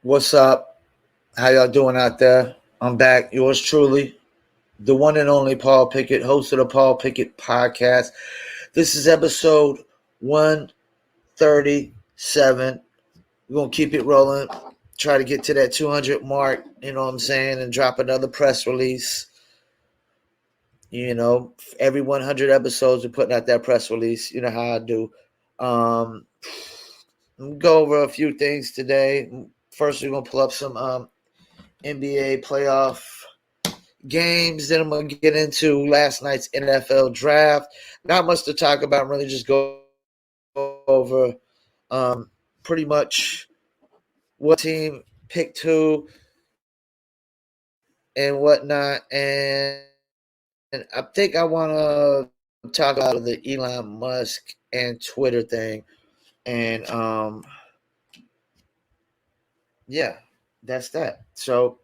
What's up? How y'all doing out there? I'm back. Yours truly, the one and only Paul Pickett, host of the Paul Pickett podcast. This is episode 137. We're going to keep it rolling. Try to get to that 200 mark, you know what I'm saying, and drop another press release. Every 100 episodes, we're putting out that press release. You know how I do. Um, go over a few things today. First, we're going to pull up some NBA playoff games. Then I'm going to get into last night's NFL draft. Not much to talk about. Really just go over pretty much what team picked who and whatnot. And I think I want to talk about the Elon Musk and Twitter thing. And yeah, that's that. So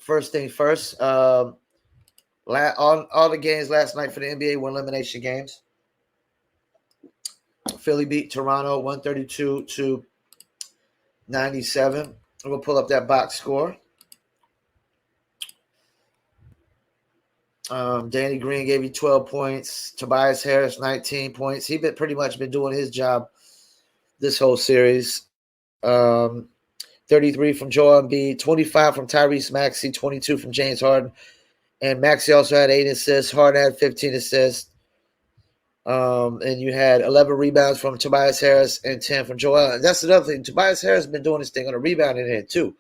first thing first, all the games last night for the NBA were elimination games. Philly beat Toronto 132 to 97. I'm going to pull up that box score. Danny Green gave you 12 points. Tobias Harris, 19 points. He's pretty much been doing his job this whole series. 33 from Joel Embiid, 25 from Tyrese Maxey, 22 from James Harden. And Maxey also had 8 assists. Harden had 15 assists. And you had 11 rebounds from Tobias Harris and 10 from Joel. And that's another thing. Tobias Harris has been doing his thing on the rebounding end, too.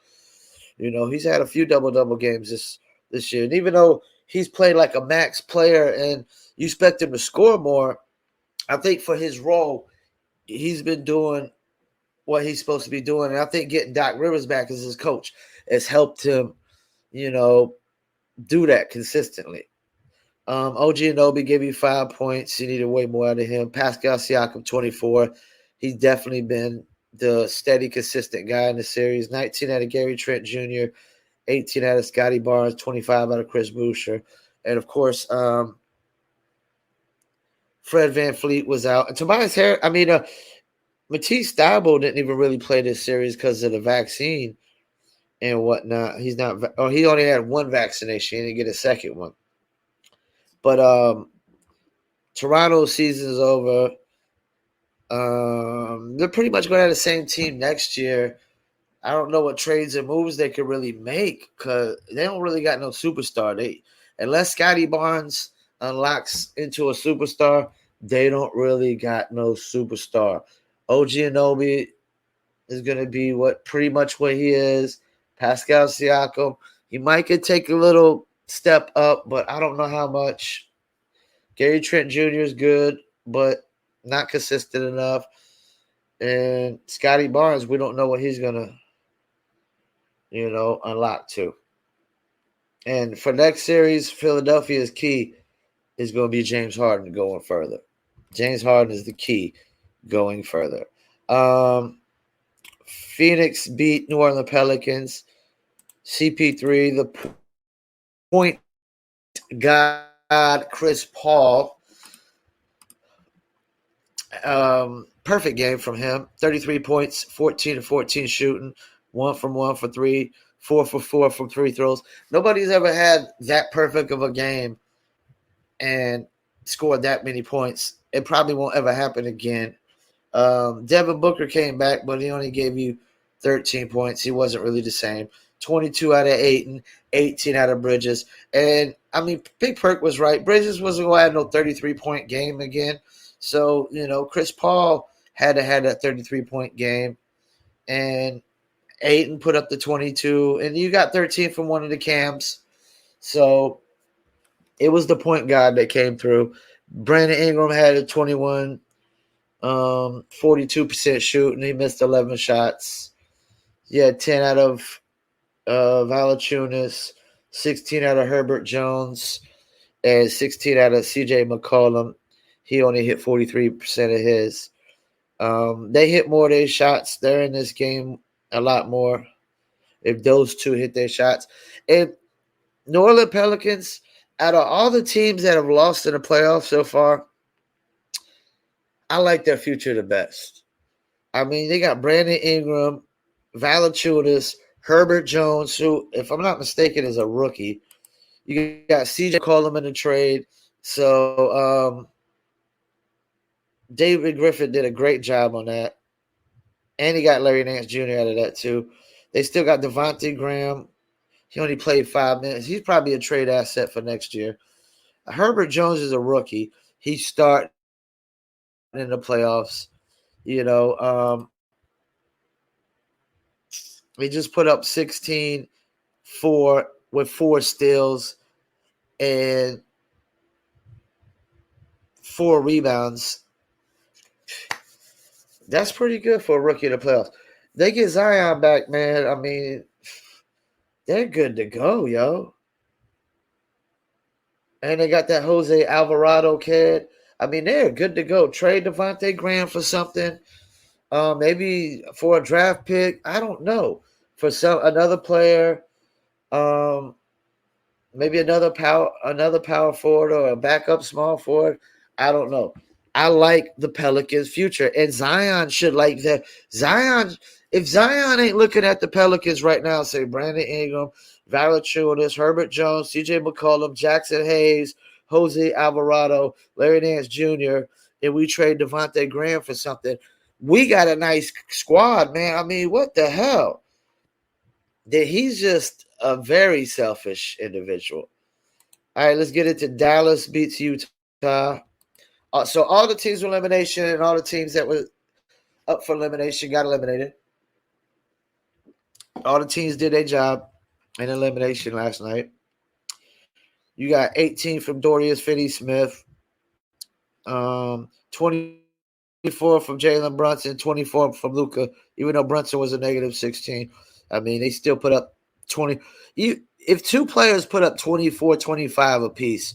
He's had a few double-double games this year. And even though he's played like a max player and you expect him to score more, I think for his role, he's been doing what he's supposed to be doing. And I think getting Doc Rivers back as his coach has helped him, do that consistently. OG Anunoby gave you 5 points. You needed way more out of him. Pascal Siakam, 24. He's definitely been the steady, consistent guy in the series. 19 out of Gary Trent Jr., 18 out of Scotty Barnes, 25 out of Chris Boucher. And, of course, Fred VanVleet was out. And Tobias Harris, Matisse Thybulle didn't even really play this series because of the vaccine and whatnot. He only had one vaccination. He didn't get a second one. But Toronto's season is over. They're pretty much going to have the same team next year. I don't know what trades and moves they could really make because they don't really got no superstar. Unless Scotty Barnes unlocks into a superstar, they don't really got no superstar. OG Anunoby is going to be pretty much what he is. Pascal Siakam, he might could take a little step up, but I don't know how much. Gary Trent Jr. is good, but not consistent enough. And Scotty Barnes, we don't know what he's going to, unlock to. And for next series, Philadelphia's key is going to be James Harden going further. James Harden is the key going further. Phoenix beat New Orleans Pelicans. CP3, the point guard, Chris Paul. Perfect game from him. 33 points, 14 to 14 shooting, 1 for 3, 4 for 4 from free throws. Nobody's ever had that perfect of a game and scored that many points. It probably won't ever happen again. Devin Booker came back, but he only gave you 13 points. He wasn't really the same. 22 out of Ayton, 18 out of Bridges. And, Big Perk was right. Bridges wasn't going to have no 33-point game again. So, Chris Paul had to have that 33-point game. And Ayton put up the 22. And you got 13 from one of the cams. So, it was the point guard that came through. Brandon Ingram had a 21, 42% shooting. He missed 11 shots. He had 10 out of Valanciunas, 16 out of Herbert Jones, and 16 out of CJ McCollum. He only hit 43% of his. They hit more of their shots. They're in this game a lot more if those two hit their shots. And New Orleans Pelicans, out of all the teams that have lost in the playoffs so far, I like their future the best. They got Brandon Ingram, Valanciunas, Herbert Jones, who, if I'm not mistaken, is a rookie. You got CJ McCollum in the trade. So David Griffin did a great job on that. And he got Larry Nance Jr. out of that, too. They still got Devontae Graham. He only played 5 minutes. He's probably a trade asset for next year. Herbert Jones is a rookie. He's starting in the playoffs. You know, he just put up 16 with 4 steals and 4 rebounds. That's pretty good for a rookie in the playoffs. They get Zion back, man. I mean, they're good to go, yo. And they got that Jose Alvarado kid. I mean, they're good to go. Trade Devontae Graham for something. Maybe for a draft pick. I don't know. For another player. Maybe another power forward or a backup small forward. I don't know. I like the Pelicans' future, and Zion should like that. If Zion ain't looking at the Pelicans right now, say Brandon Ingram, Valanciunas, Herbert Jones, C.J. McCollum, Jackson Hayes, Jose Alvarado, Larry Nance Jr., and we trade Devontae Graham for something, we got a nice squad, man. I mean, what the hell? He's just a very selfish individual. All right, let's get into Dallas beats Utah. So all the teams were elimination, and all the teams that were up for elimination got eliminated. All the teams did their job in elimination last night. You got 18 from Dorian Finney-Smith, 24 from Jalen Brunson, 24 from Luka, even though Brunson was a negative 16. I mean, they still put up 20. If 2 players put up 24, 25 apiece,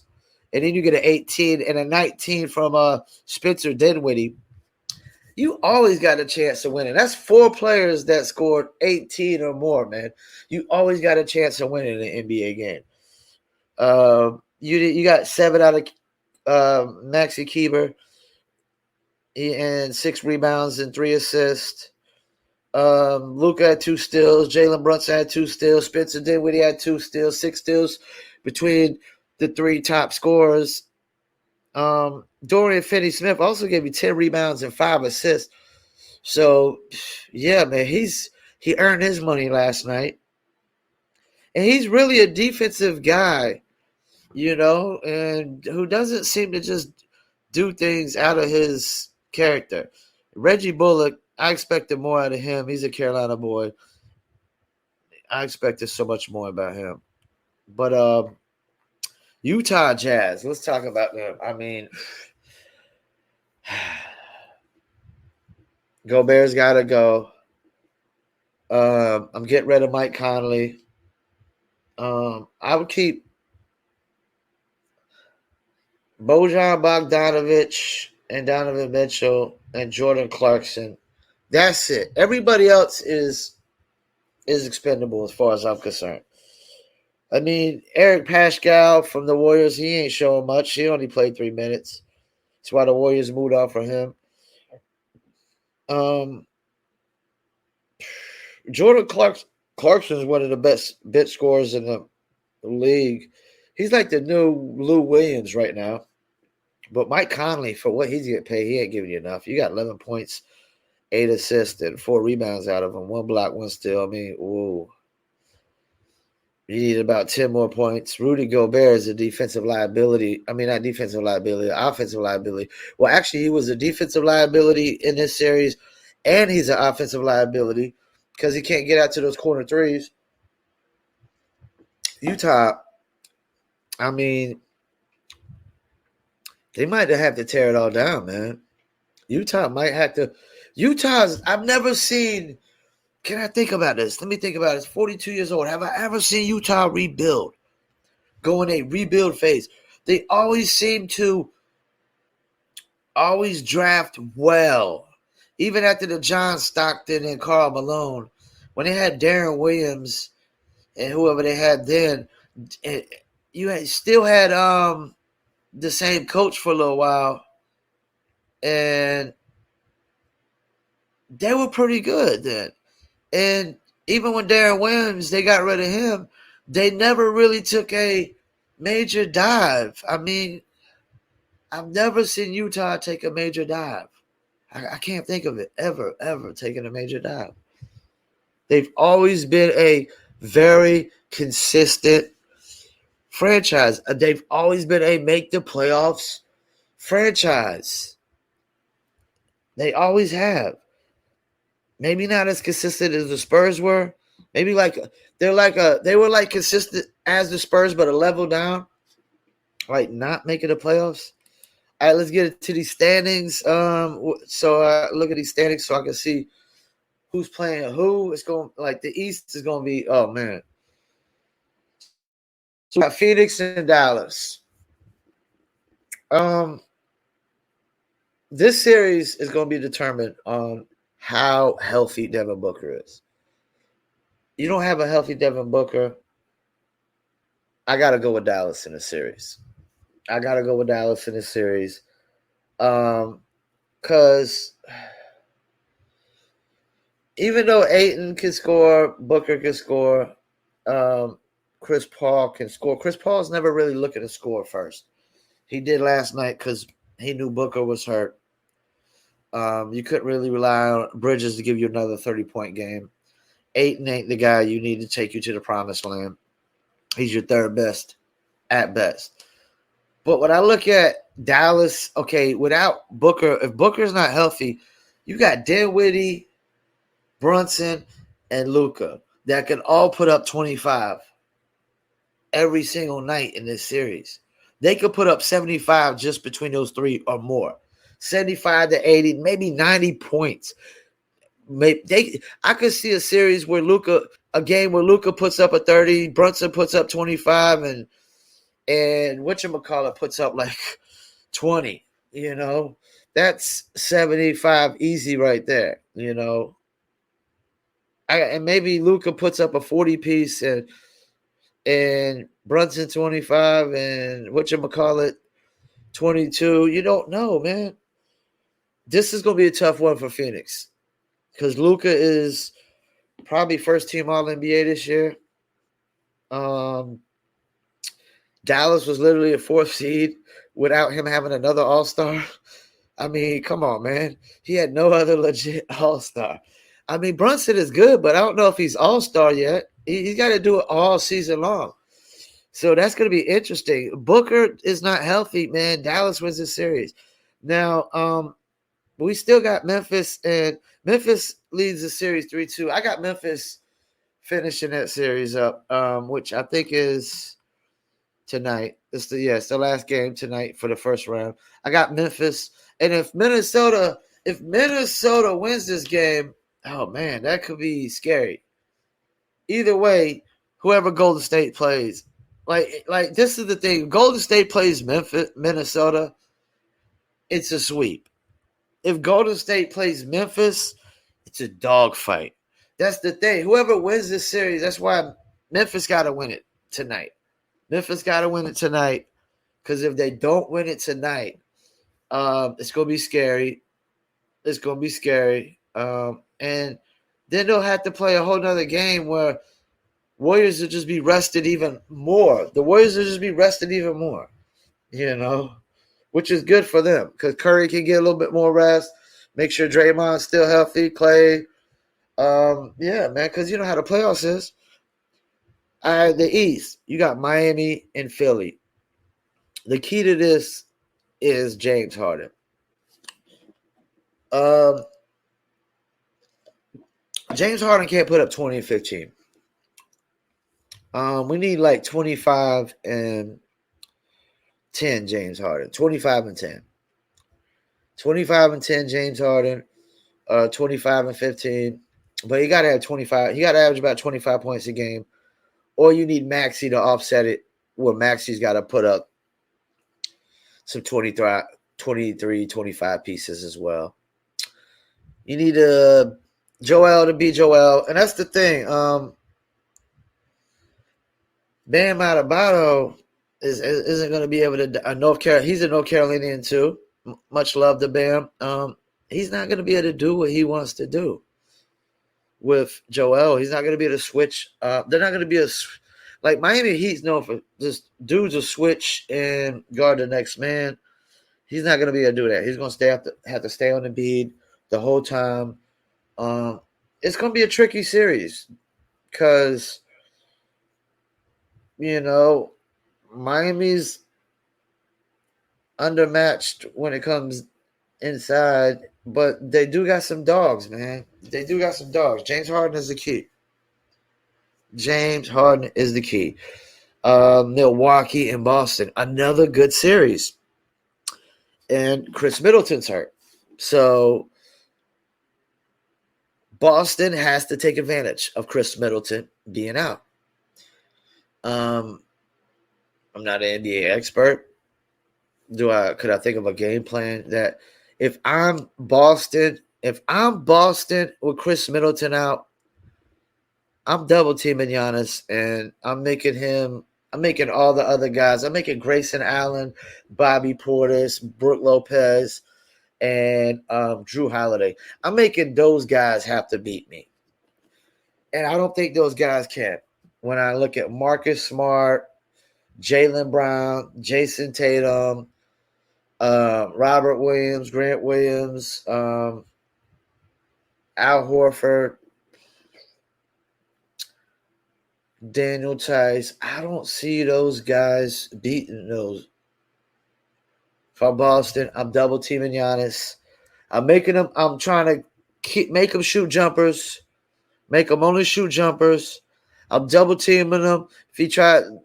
and then you get an 18 and a 19 from Spencer Dinwiddie, you always got a chance of winning. That's 4 players that scored 18 or more, man. You always got a chance of winning an NBA game. You got 7 out of Maxi Kleber and 6 rebounds and 3 assists. Luka had 2 steals. Jalen Brunson had 2 steals. Spencer Dinwiddie had 2 steals. 6 steals between the 3 top scorers. Dorian Finney-Smith also gave you 10 rebounds and 5 assists. So, yeah, man, he earned his money last night. And he's really a defensive guy, you know, and who doesn't seem to just do things out of his character. Reggie Bullock, I expected more out of him. He's a Carolina boy. I expected so much more about him. But Utah Jazz, let's talk about them. I mean, Gobert's got to go. I'm getting rid of Mike Conley. I would keep Bojan Bogdanovic and Donovan Mitchell and Jordan Clarkson. That's it. Everybody else is expendable as far as I'm concerned. I mean, Eric Pascal from the Warriors, he ain't showing much. He only played 3 minutes. That's why the Warriors moved on for him. Jordan Clarkson is one of the best bit scorers in the league. He's like the new Lou Williams right now. But Mike Conley, for what he's getting paid, he ain't giving you enough. You got 11 points, 8 assists, and 4 rebounds out of him. 1 block, 1 steal. I mean, ooh. You need about 10 more points. Rudy Gobert is a defensive liability. I mean, not defensive liability, offensive liability. Well, actually, he was a defensive liability in this series, and he's an offensive liability because he can't get out to those corner threes. Utah, I mean, they might have to tear it all down, man. Utah might have to. I've never seen. Can I think about this? Let me think about this. 42 years old. Have I ever seen Utah rebuild? Go in a rebuild phase. They always seem to draft well. Even after the John Stockton and Karl Malone, when they had Darren Williams and whoever they had then, you still had the same coach for a little while, and they were pretty good then. And even when Darren Williams, they got rid of him, they never really took a major dive. I mean, I've never seen Utah take a major dive. I can't think of it ever taking a major dive. They've always been a very consistent franchise. They've always been a make the playoffs franchise. They always have. Maybe not as consistent as the Spurs were. Maybe they were like consistent as the Spurs, but a level down. Like not making the playoffs. All right, let's get to these standings. So look at these standings so I can see who's playing who. It's going like the East is going to be. Oh man. So we got Phoenix and Dallas. This series is going to be determined on how healthy Devin Booker is. You don't have a healthy Devin Booker, I got to go with Dallas in the series. Because even though Ayton can score, Booker can score, Chris Paul can score. Chris Paul's never really looking to score first. He did last night because he knew Booker was hurt. You couldn't really rely on Bridges to give you another 30-point game. Ayton ain't the guy you need to take you to the promised land. He's your third best at best. But when I look at Dallas, okay, without Booker, if Booker's not healthy, you got Dinwiddie, Brunson, and Luka that can all put up 25 every single night in this series. They could put up 75 just between those three or more. 75 to 80, maybe 90 points. I could see a series where a game where Luka puts up a 30, Brunson puts up 25, and whatchamacallit puts up like 20. You know, that's 75 easy right there. You know, and maybe Luka puts up a 40 piece and Brunson 25 and whatchamacallit 22. You don't know, man. This is going to be a tough one for Phoenix because Luka is probably first team All NBA this year. Dallas was literally a fourth seed without him having another All-Star. I mean, come on, man. He had no other legit All-Star. I mean, Brunson is good, but I don't know if he's All-Star yet. He's got to do it all season long. So that's going to be interesting. Booker is not healthy, man. Dallas wins this series. Now, we still got Memphis, and Memphis leads the series 3-2. I got Memphis finishing that series up, which I think is tonight. It's the last game tonight for the first round. I got Memphis, and if Minnesota wins this game, oh man, that could be scary. Either way, whoever Golden State plays, like this is the thing. Golden State plays Minnesota, it's a sweep. If Golden State plays Memphis, it's a dogfight. That's the thing. Whoever wins this series, that's why Memphis got to win it tonight. Memphis got to win it tonight because if they don't win it tonight, it's going to be scary. It's going to be scary. And then they'll have to play a whole nother game where Warriors will just be rested even more. The Warriors will just be rested even more, you know, which is good for them because Curry can get a little bit more rest. Make sure Draymond's still healthy, Clay. Yeah, man, because you know how the playoffs is. The East, you got Miami and Philly. The key to this is James Harden. James Harden can't put up 20 and 15. We need like 25 and 10 James Harden. 25 and 10. 25 and 10 James Harden. 25 and 15. But he got to have 25. He got to average about 25 points a game. Or you need Maxey to offset it where Maxey's got to put up some 23, 25 pieces as well. You need Joel to be Joel. And that's the thing. Bam Adebayo isn't going to be able to he's a North Carolinian too. Much love to Bam. He's not going to be able to do what he wants to do. with Joel. He's not going to be able to switch. They're not going to be like Miami Heat's known for just dudes will switch and guard the next man. He's not going to be able to do that. He's going to have to stay on the bead the whole time. It's going to be a tricky series because, Miami's undermatched when it comes inside, but they do got some dogs, man. They do got some dogs. James Harden is the key. James Harden is the key. Milwaukee and Boston, another good series. And Chris Middleton's hurt. So Boston has to take advantage of Chris Middleton being out. I'm not an NBA expert. Could I think of a game plan that if I'm Boston with Chris Middleton out, I'm double teaming Giannis and I'm making all the other guys. I'm making Grayson Allen, Bobby Portis, Brook Lopez, and Drew Holiday. I'm making those guys have to beat me. And I don't think those guys can. When I look at Marcus Smart, Jaylen Brown, Jason Tatum, Robert Williams, Grant Williams, Al Horford, Daniel Tice, I don't see those guys beating those. For Boston, I'm double teaming Giannis. I'm trying to make them shoot jumpers. Make them only shoot jumpers. I'm double teaming them. If he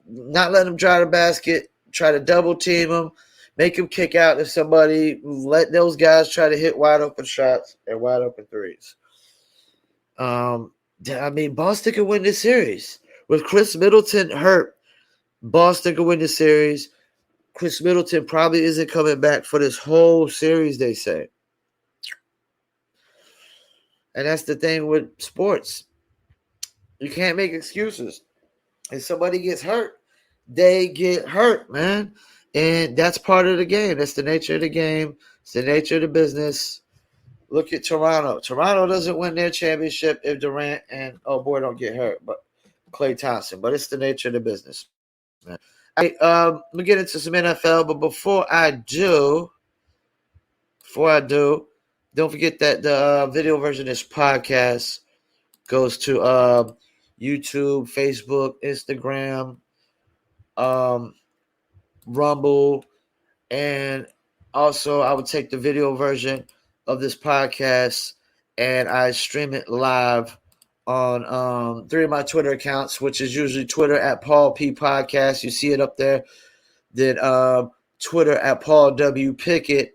not letting him try the basket, try to double team him. Make him kick out to somebody. Let those guys try to hit wide open shots and wide open threes. Boston could win this series. With Chris Middleton hurt, Boston could win the series. Chris Middleton probably isn't coming back for this whole series, they say. And that's the thing with sports. You can't make excuses. If somebody gets hurt, they get hurt, man. And that's part of the game. That's the nature of the game. It's the nature of the business. Look at Toronto. Toronto doesn't win their championship if Durant and, don't get hurt. But Klay Thompson, but it's the nature of the business, man. Let me get into some NFL, but before I do, don't forget that the video version of this podcast goes to YouTube, Facebook, Instagram, Rumble, and also I would take the video version of this podcast and I stream it live on 3 of my Twitter accounts, which is usually Twitter at Paul P Podcast. You see it up there. Then Twitter at Paul W Pickett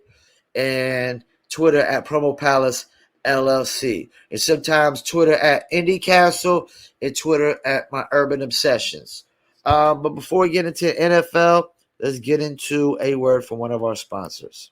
and Twitter at Promo Palace LLC. And sometimes Twitter at Indy Castle and Twitter at My Urban Obsessions. But before we get into NFL, let's get into a word from one of our sponsors.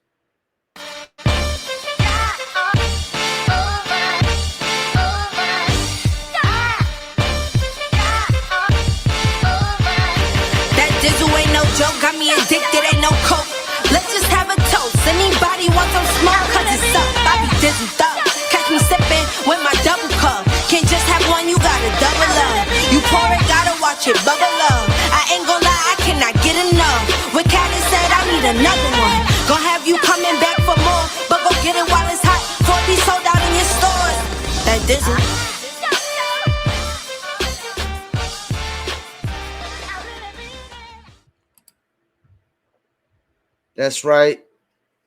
Joke got me addicted, ain't no coke. Let's just have a toast. Anybody want some smoke? Cause it's up, I be dizzled up. Catch me sipping with my double cup. Can't just have one, you gotta double up. You pour it, gotta watch it bubble up. I ain't gon' lie, I cannot get enough. When Callie said I need another one, gon' have you coming back for more. But go get it while it's hot, before it be sold out in your stores. That dizzle. That's right.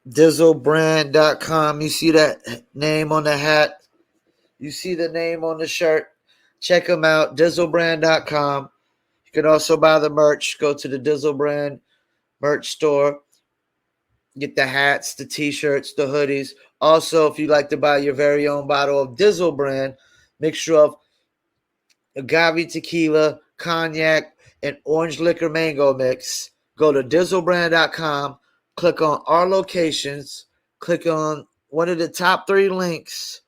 Dizzlebrand.com. You see that name on the hat. You see the name on the shirt. Check them out. Dizzlebrand.com. You can also buy the merch. Go to the Dizzlebrand merch store. Get the hats, the t-shirts, the hoodies. Also, if you'd like to buy your very own bottle of Dizzlebrand, mixture of agave tequila, cognac, and orange liquor mango mix, go to Dizzlebrand.com. Click on our locations, click on one of the top 3 links,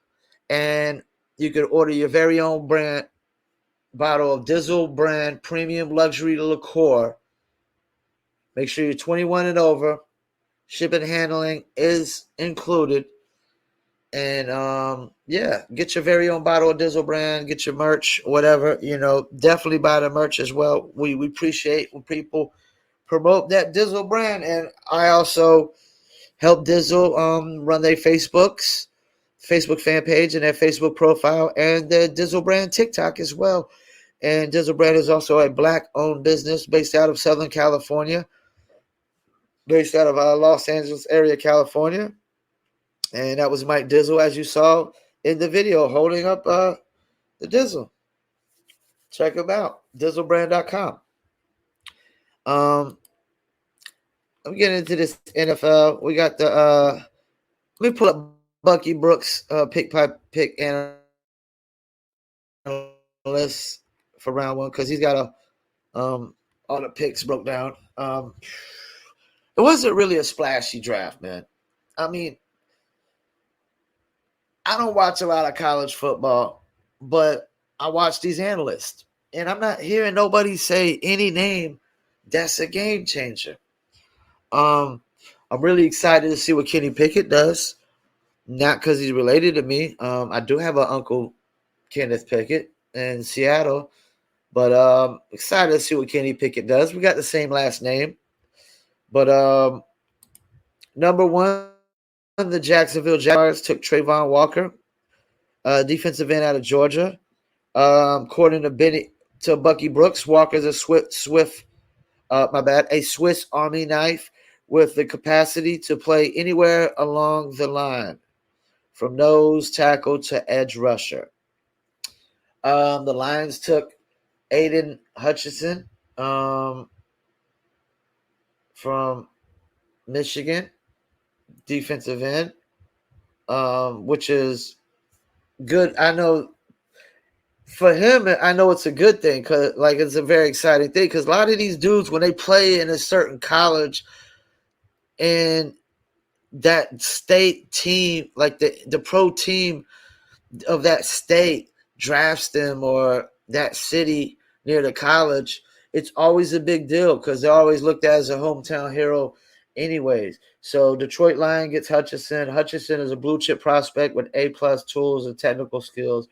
and you can order your very own brand bottle of Dizzle Brand Premium Luxury Liqueur. Make sure you're 21 and over. Shipping and handling is included. And get your very own bottle of Dizzle brand, get your merch, whatever. Definitely buy the merch as well. We appreciate when people promote that Dizzle brand. And I also help Dizzle run their Facebook fan page and their Facebook profile, and the Dizzle brand TikTok as well. And Dizzle brand is also a Black-owned business based out of Southern California, based out of Los Angeles area, California. And that was Mike Dizzle, as you saw in the video, holding up the Dizzle. Check him out, DizzleBrand.com. I'm getting into this NFL. We got the let me pull up Bucky Brooks pick analyst for round one, because he's got all the picks broke down. It wasn't really a splashy draft, man. I mean, I don't watch a lot of college football, but I watch these analysts, and I'm not hearing nobody say any name that's a game changer. I'm really excited to see what Kenny Pickett does. Not because he's related to me. I do have an uncle, Kenneth Pickett, in Seattle, but excited to see what Kenny Pickett does. We got the same last name. But number one, the Jacksonville Jaguars took Trayvon Walker, defensive end out of Georgia. According to Bucky Brooks, Walker's a Swiss Army knife with the capacity to play anywhere along the line, from nose tackle to edge rusher. The Lions took Aiden Hutchinson from Michigan, defensive end, which is good. I know for him, I know it's a good thing, because it's a very exciting thing, because a lot of these dudes, when they play in a certain college and that state team, like the pro team of that state drafts them, or that city near the college, it's always a big deal, because they're always looked at as a hometown hero anyways. So Detroit Lion gets Hutchinson. Hutchinson is a blue chip prospect with A+ tools and technical skills.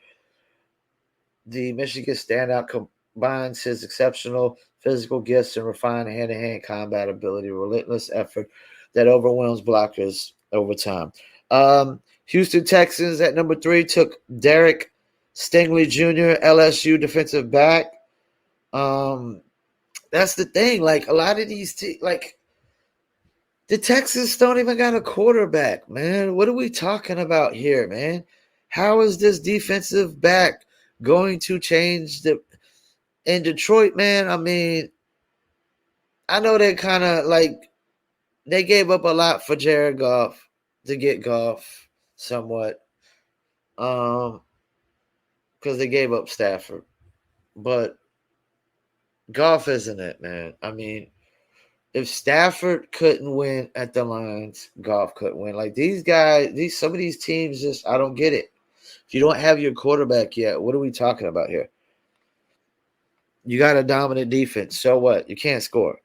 The Michigan standout combines his exceptional physical gifts and refined hand-to-hand combat ability, relentless effort that overwhelms blockers over time. Houston Texans at number 3 took Derek Stingley Jr., LSU defensive back. That's the thing. Like, a lot of these the Texans don't even got a quarterback, man. What are we talking about here, man? How is this defensive back going to change in Detroit, man? I mean, I know they kind of they gave up a lot for Jared Goff to get Goff somewhat, because they gave up Stafford, but Goff isn't it, man. I mean, if Stafford couldn't win at the Lions, Goff couldn't win. Like, these guys, some of these teams, just, I don't get it. If you don't have your quarterback yet, what are we talking about here? You got a dominant defense. So what? You can't score.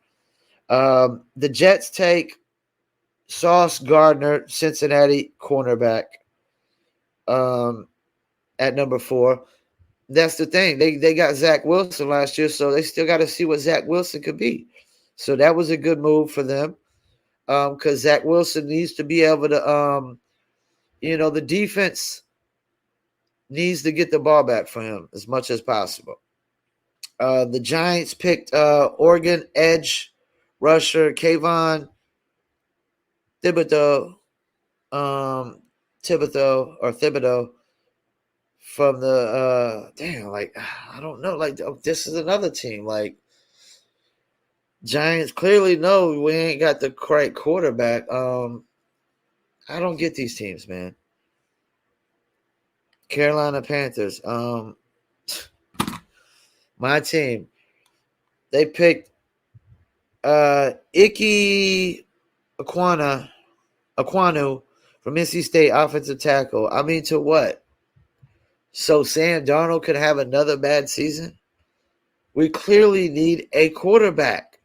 The Jets take Sauce Gardner, Cincinnati cornerback, at number 4. That's the thing. They got Zach Wilson last year, so they still got to see what Zach Wilson could be. So that was a good move for them, because Zach Wilson needs to be able to, the defense needs to get the ball back for him as much as possible. The Giants picked Oregon edge rusher Kayvon Thibodeau from the I don't know, this is another team. Giants clearly know we ain't got the correct quarterback. I don't get these teams, man. Carolina Panthers, my team, they picked Ike Aquanu from NC State, offensive tackle. I mean, to what? So Sam Darnold could have another bad season? We clearly need a quarterback.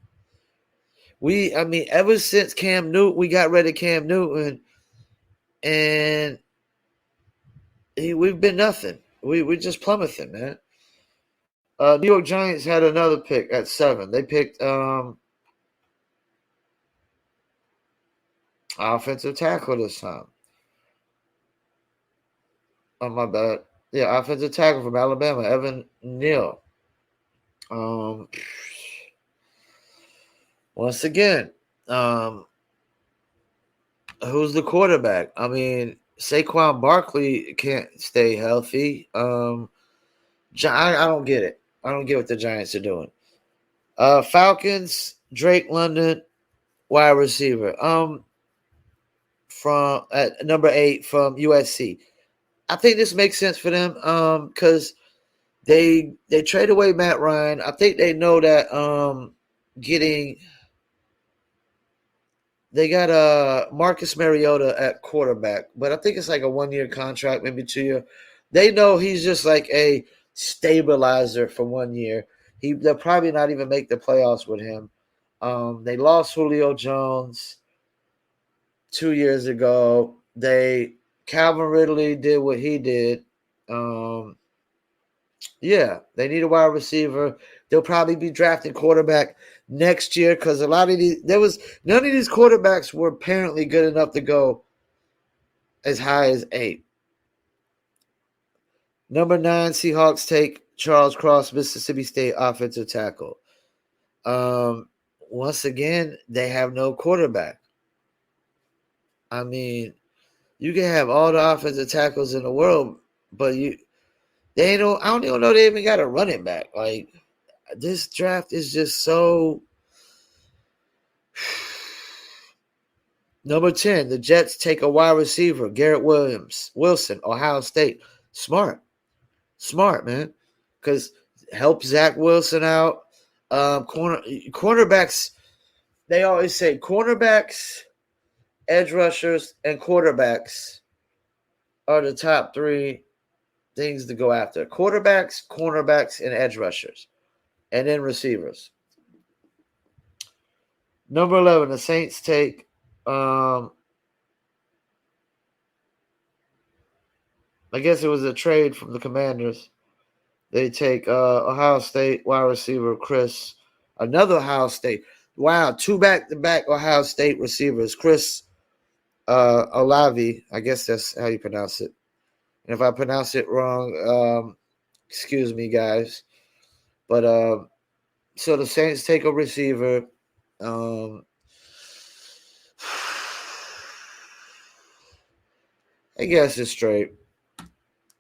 Ever since Cam Newton, we got rid of Cam Newton, and we've been nothing. We just plummeting, man. New York Giants had another pick at 7. They picked offensive tackle this time. Oh, my bad. Yeah, offensive tackle from Alabama, Evan Neal. Um, once again, who's the quarterback? I mean, Saquon Barkley can't stay healthy. I don't get it. I don't get what the Giants are doing. Falcons, Drake London, wide receiver. From at number 8 from USC. I think this makes sense for them. Because they trade away Matt Ryan. I think they know that getting they got Marcus Mariota at quarterback, but I think it's like a 1-year contract, maybe 2-year. They know he's just like a stabilizer for 1 year. They'll probably not even make the playoffs with him. They lost Julio Jones 2 years ago. Calvin Ridley did what he did. Yeah, they need a wide receiver. They'll probably be drafting quarterback next year because a lot of none of these quarterbacks were apparently good enough to go as high as 8. Number 9, Seahawks take Charles Cross, Mississippi State offensive tackle. Once again, they have no quarterback. I mean, you can have all the offensive tackles in the world, but I don't even know they even got a running back. Like, this draft is just so. Number 10, the Jets take a wide receiver, Garrett Wilson, Ohio State. Smart, man, because help Zach Wilson out. Cornerbacks. They always say cornerbacks, edge rushers, and quarterbacks are the top 3 things to go after. Quarterbacks, cornerbacks, and edge rushers, and then receivers. Number 11, the Saints take I guess it was a trade from the Commanders. They take Ohio State wide receiver Chris, another Ohio State. Wow, 2 back-to-back Ohio State receivers. Chris Olave, I guess that's how you pronounce it. And if I pronounce it wrong, excuse me, guys. But so the Saints take a receiver. I guess it's straight.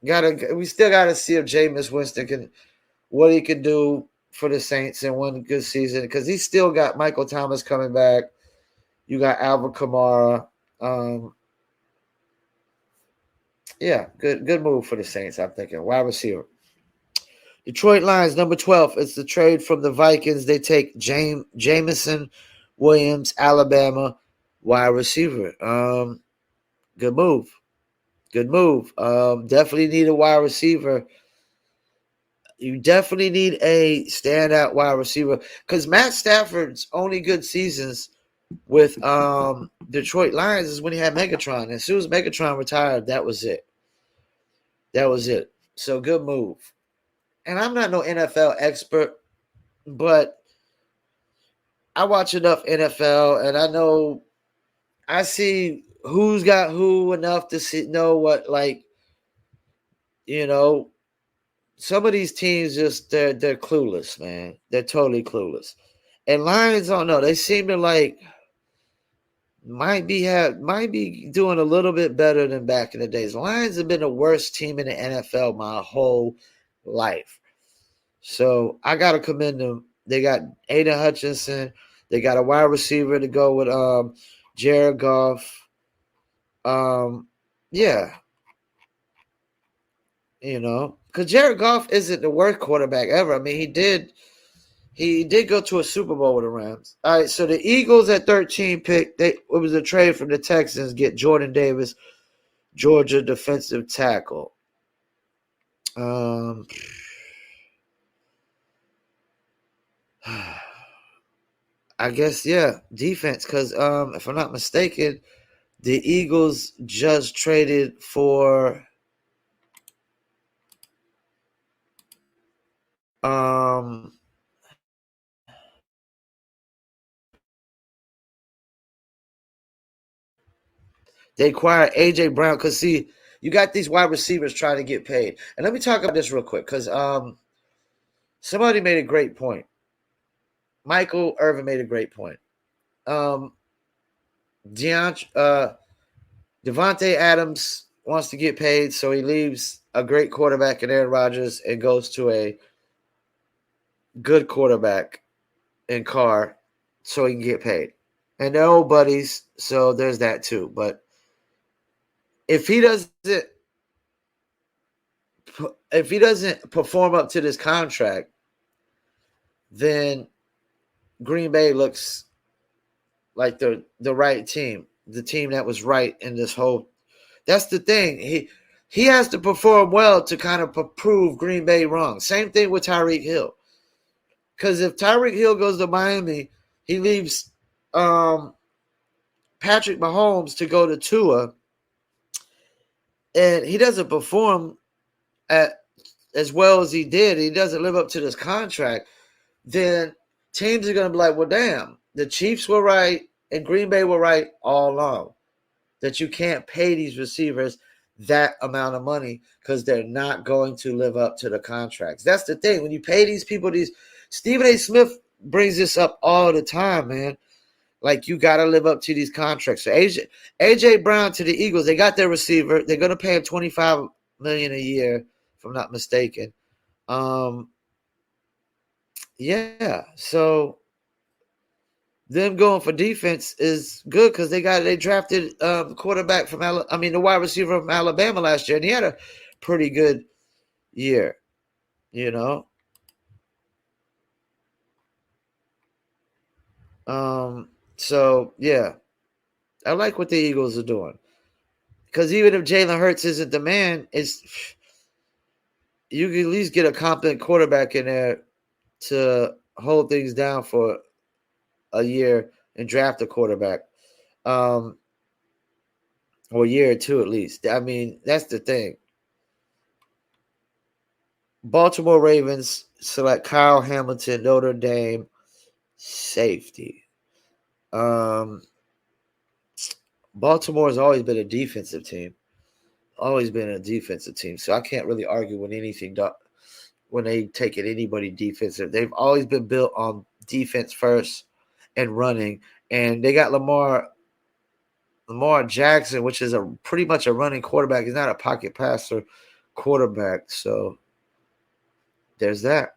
We still gotta see if Jameis Winston what he can do for the Saints in one good season because he's still got Michael Thomas coming back. You got Alvin Kamara. Yeah, good move for the Saints. I'm thinking wide receiver. Detroit Lions, number 12. It's the trade from the Vikings. They take Jameson Williams, Alabama, wide receiver. Good move. Definitely need a wide receiver. You definitely need a standout wide receiver because Matt Stafford's only good seasons with Detroit Lions is when he had Megatron. As soon as Megatron retired, that was it. So good move. And I'm not no NFL expert, but I watch enough NFL and I see who's got who enough to know what, like, some of these teams they're clueless, man. They're totally clueless. And Lions don't know. They seem to might be doing a little bit better than back in the days. Lions have been the worst team in the NFL my whole life. So I gotta commend them. They got Aiden Hutchinson. They got a wide receiver to go with Jared Goff. Yeah. Because Jared Goff isn't the worst quarterback ever. I mean, he did go to a Super Bowl with the Rams. All right, so the Eagles at 13 pick, it was a trade from the Texans, get Jordan Davis, Georgia defensive tackle. I guess, yeah, defense, because if I'm not mistaken, the Eagles just traded for Um, they acquired AJ Brown because see, you got these wide receivers trying to get paid. And let me talk about this real quick because somebody made a great point. Michael Irvin made a great point. Um, Devontae Adams wants to get paid, so he leaves a great quarterback in Aaron Rodgers and goes to a good quarterback in Carr so he can get paid. And they're old buddies, so there's that too. But if he doesn't perform up to this contract, then Green Bay looks like the right team, the team that was right in this whole. That's the thing. He has to perform well to kind of prove Green Bay wrong. Same thing with Tyreek Hill. Because if Tyreek Hill goes to Miami, he leaves Patrick Mahomes to go to Tua, and he doesn't perform as well as he did. He doesn't live up to this contract. Then teams are going to be like, well, damn, the Chiefs were right and Green Bay were right all along that you can't pay these receivers that amount of money because they're not going to live up to the contracts. That's the thing. When you pay these people, Stephen A. Smith brings this up all the time, man. Like, you got to live up to these contracts. So AJ Brown to the Eagles, they got their receiver. They're going to pay him $25 million a year, if I'm not mistaken. Yeah, so them going for defense is good because they drafted the quarterback from the wide receiver from Alabama last year, and he had a pretty good year, you know. So yeah, I like what the Eagles are doing because even if Jalen Hurts isn't the man, you can at least get a competent quarterback in there to hold things down for a year and draft a quarterback. Or a year or two at least. I mean, that's the thing. Baltimore Ravens select Kyle Hamilton, Notre Dame, safety. Baltimore has always been a defensive team. Always been a defensive team. So I can't really argue with anything when they take it anybody defensive. They've always been built on defense first and running. And they got Lamar Jackson, which is pretty much a running quarterback. He's not a pocket passer quarterback. So there's that.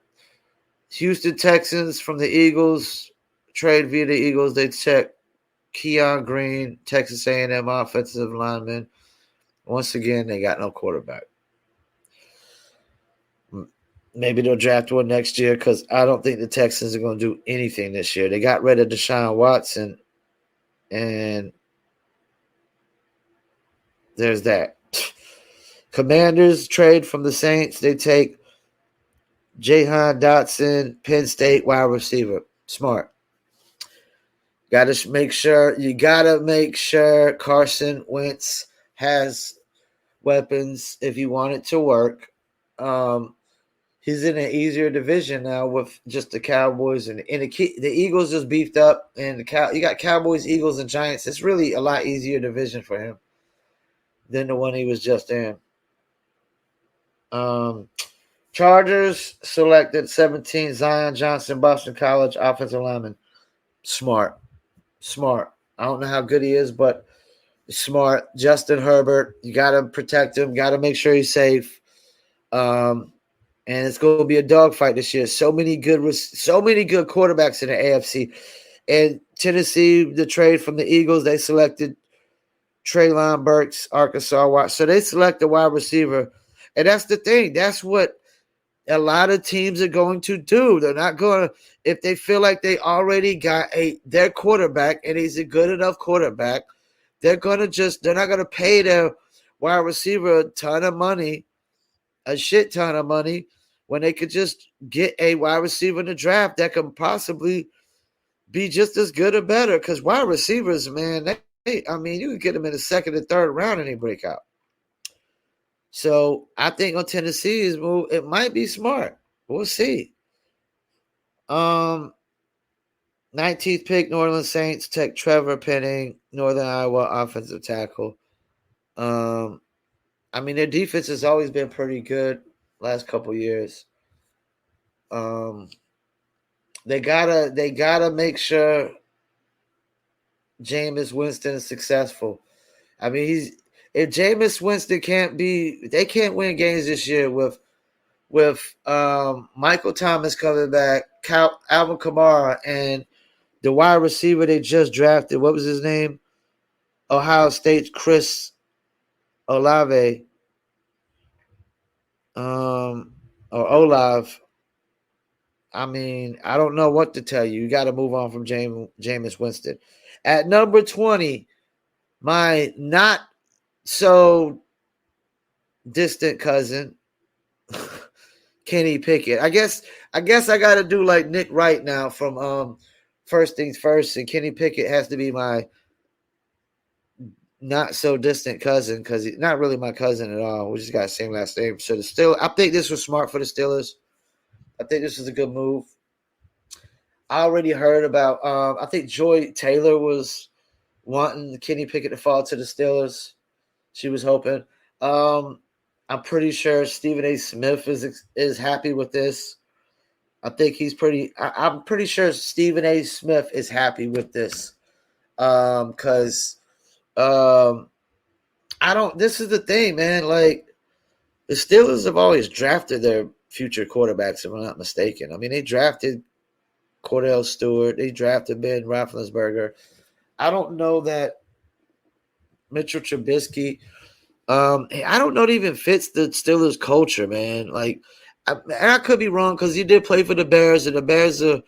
Houston Texans from the Eagles trade via the Eagles. They check Keon Green, Texas A&M offensive lineman. Once again, they got no quarterback. Maybe they'll draft one next year because I don't think the Texans are going to do anything this year. They got rid of Deshaun Watson, and there's that. Commanders trade from the Saints. They take Jahan Dotson, Penn State wide receiver. Smart. You got to make sure Carson Wentz has weapons if you want it to work. He's in an easier division now with just the Cowboys and the Eagles just beefed up, and you got Cowboys, Eagles, and Giants. It's really a lot easier division for him than the one he was just in. Chargers selected 17 Zion Johnson, Boston College offensive lineman. Smart. I don't know how good he is, but smart. Justin Herbert, you got to protect him. Got to make sure he's safe. And it's going to be a dogfight this year. So many good quarterbacks in the AFC. And Tennessee, the trade from the Eagles, they selected Treylon Burks, Arkansas. So they select a wide receiver. And that's the thing. That's what a lot of teams are going to do. They're not going to, if they feel like they already got their quarterback and he's a good enough quarterback, they're not going to pay their wide receiver a shit ton of money, when they could just get a wide receiver in the draft that can possibly be just as good or better. Because wide receivers, man, you can get them in the second and third round and they break out. So I think on Tennessee's move, it might be smart. We'll see. Um, 19th pick, New Orleans Saints take Trevor Penning, Northern Iowa offensive tackle. Um, I mean, their defense has always been pretty good last couple years. Um, they gotta make sure Jameis Winston is successful. I mean, if Jameis Winston they can't win games this year with Michael Thomas coming back, Alvin Kamara, and the wide receiver they just drafted. What was his name? Ohio State's Chris Olave, or Olav. I mean, I don't know what to tell you. You got to move on from Jameis Winston. At number 20, my not so distant cousin, Kenny Pickett. I guess I got to do like Nick Wright now from First Things First, and Kenny Pickett has to be my not so distant cousin because he's not really my cousin at all. We just got the same last name. So I think this was smart for the Steelers. I think this was a good move. I already heard about. I think Joy Taylor was wanting Kenny Pickett to fall to the Steelers. She was hoping. I'm pretty sure Stephen A. Smith is happy with this. I think he's pretty. I'm pretty sure Stephen A. Smith is happy with this. Because I don't. This is the thing, man. Like the Steelers have always drafted their future quarterbacks, if I'm not mistaken. I mean, they drafted Cordell Stewart. They drafted Ben Roethlisberger. I don't know that Mitchell Trubisky. I don't know it even fits the Steelers culture, man. Like, I could be wrong because he did play for the Bears, and the Bears are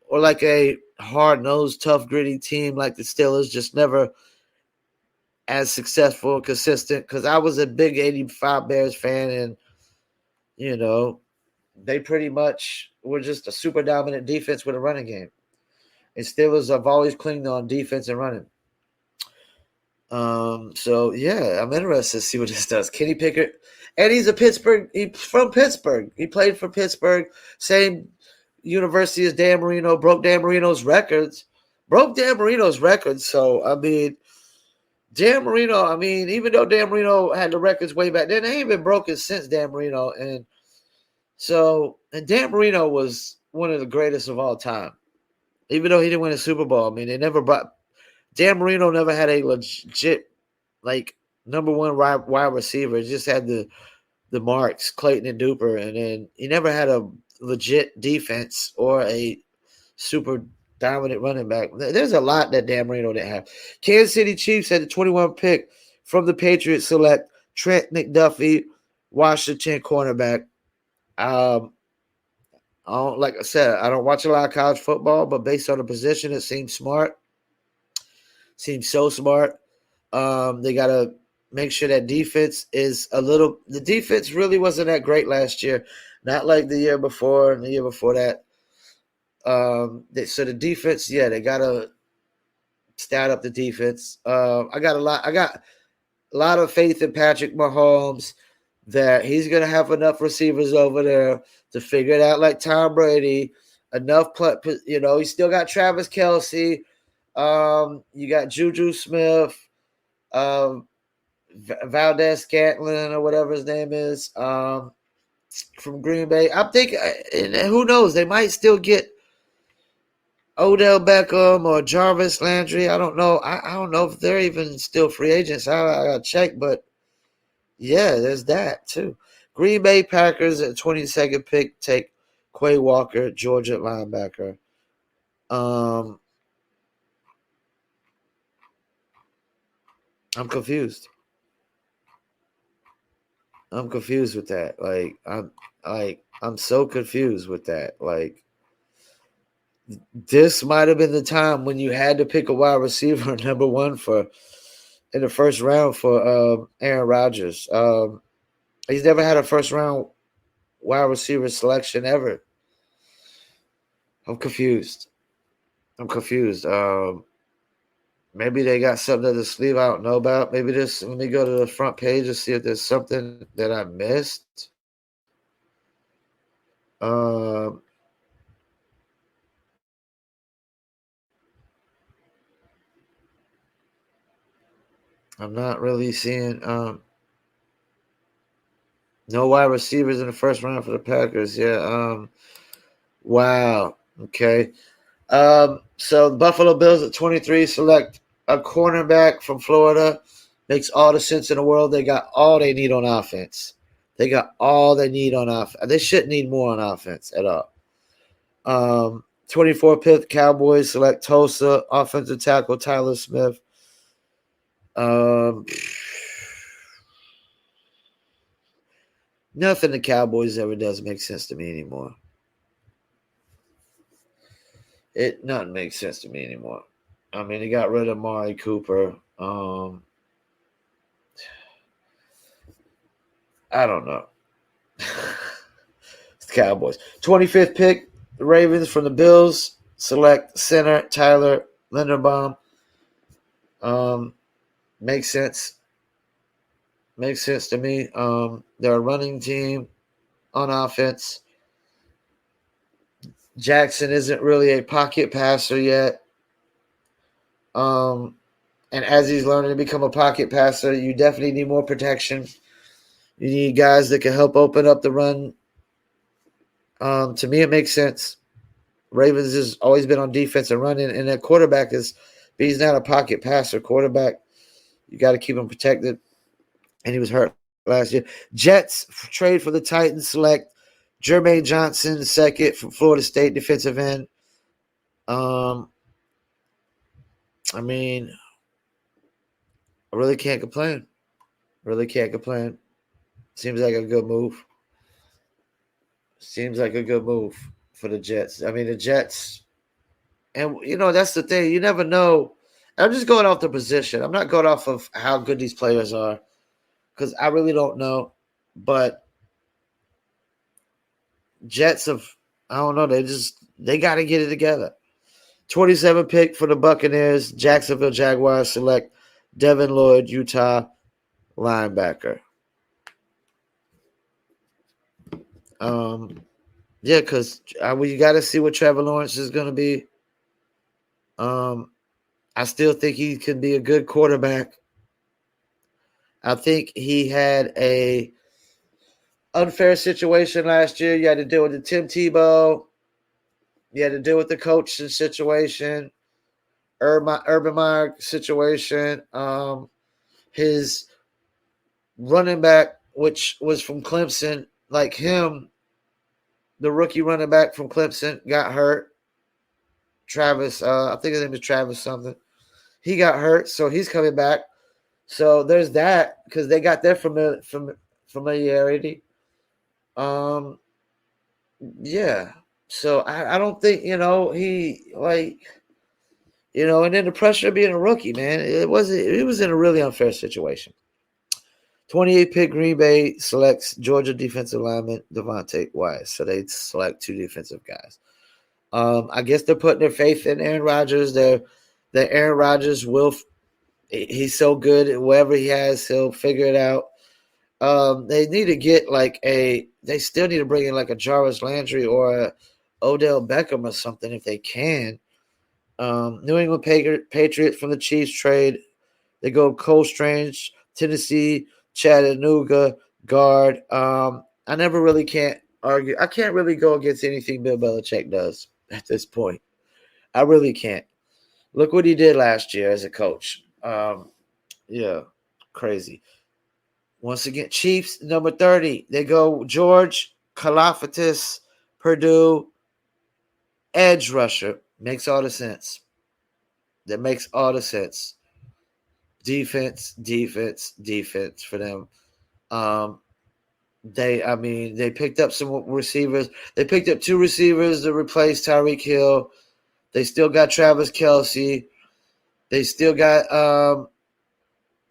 like a hard nosed, tough, gritty team like the Steelers, just never as successful and consistent. Because I was a big '85 Bears fan, and you know they pretty much were just a super dominant defense with a running game. And Steelers have always clinged on defense and running. So yeah, I'm interested to see what this does. Kenny Pickett, and he's from Pittsburgh. He played for Pittsburgh, same university as Dan Marino, broke Dan Marino's records. So I mean, Dan Marino, I mean, even though Dan Marino had the records way back then, they ain't been broken since Dan Marino. And Dan Marino was one of the greatest of all time. Even though he didn't win a Super Bowl, I mean, Dan Marino never had a legit, like, number one wide receiver. He just had the marks, Clayton and Duper, and then he never had a legit defense or a super dominant running back. There's a lot that Dan Marino didn't have. Kansas City Chiefs had the 21 pick from the Patriots select Trent McDuffie, Washington cornerback. Like I said, I don't watch a lot of college football, but based on the position, it seems smart. Seems so smart. They got to make sure that defense is the defense really wasn't that great last year. Not like the year before and the year before that. So the defense, yeah, they got to stat up the defense. I got a lot of faith in Patrick Mahomes that he's going to have enough receivers over there to figure it out like Tom Brady. He still got Travis Kelce. You got Juju Smith, Valdez Scantlin, or whatever his name is, from Green Bay. I'm thinking, and who knows, they might still get Odell Beckham or Jarvis Landry. I don't know. I don't know if they're even still free agents. I got to check, but yeah, there's that too. Green Bay Packers at 22nd pick take Quay Walker, Georgia linebacker. I'm confused. I'm confused with that. I'm so confused with that. Like, this might have been the time when you had to pick a wide receiver number one in the first round for Aaron Rodgers. He's never had a first round wide receiver selection ever. I'm confused. Maybe they got something up their sleeve I don't know about. Let me go to the front page and see if there's something that I missed. I'm not really seeing no wide receivers in the first round for the Packers. Yeah. Wow. Okay. So the Buffalo Bills at 23 select a cornerback from Florida. Makes all the sense in the world. They got all they need on offense. They got all they need on offense. They shouldn't need more on offense at all. 24 pick Cowboys select Tulsa offensive tackle Tyler Smith. Nothing the Cowboys ever does make sense to me anymore. Nothing makes sense to me anymore. I mean, they got rid of Amari Cooper. I don't know. It's the Cowboys. 25th pick, the Ravens from the Bills select center Tyler Linderbaum. Makes sense. Makes sense to me. They're a running team on offense. Jackson isn't really a pocket passer yet. And as he's learning to become a pocket passer, you definitely need more protection. You need guys that can help open up the run. To me, it makes sense. Ravens has always been on defense and running, and that quarterback is, but he's not a pocket passer. Quarterback, you got to keep him protected. And he was hurt last year. Jets trade for the Titans, select Jermaine Johnson, second from Florida State defensive end. I mean, I really can't complain. Really can't complain. Seems like a good move. Seems like a good move for the Jets. I mean, the Jets, and that's the thing. You never know. I'm just going off the position. I'm not going off of how good these players are because I really don't know. But Jets I don't know. They got to get it together. 27 pick for the Buccaneers. Jacksonville Jaguars select Devin Lloyd, Utah linebacker. Yeah, because you got to see what Trevor Lawrence is going to be. I still think he can be a good quarterback. I think he had a unfair situation last year. You had to deal with the Tim Tebow. You had to deal with the coaching situation, Urban Meyer situation. His running back, which was from Clemson, like him, the rookie running back from Clemson, got hurt. Travis, I think his name is Travis something. He got hurt, so he's coming back. So there's that because they got their familiarity. Yeah. So I don't think he and then the pressure of being a rookie, man. He was in a really unfair situation. 28 pick Green Bay selects Georgia defensive lineman Devontae Wise. So they select two defensive guys. I guess they're putting their faith in Aaron Rodgers. That Aaron Rodgers he's so good at whatever he has, he'll figure it out. They need to get they still need to bring in like a Jarvis Landry or a Odell Beckham or something if they can. New England Patriots from the Chiefs trade. They go Cole Strange, Tennessee, Chattanooga, guard. I never really can't argue. I can't really go against anything Bill Belichick does at this point. I really can't. Look what he did last year as a coach. Yeah, crazy. Once again, Chiefs, number 30. They go George Kalaftis, Purdue, edge rusher. Makes all the sense. That makes all the sense. Defense for them. They picked up some receivers. They picked up two receivers to replace Tyreek Hill. They still got Travis Kelce. They still got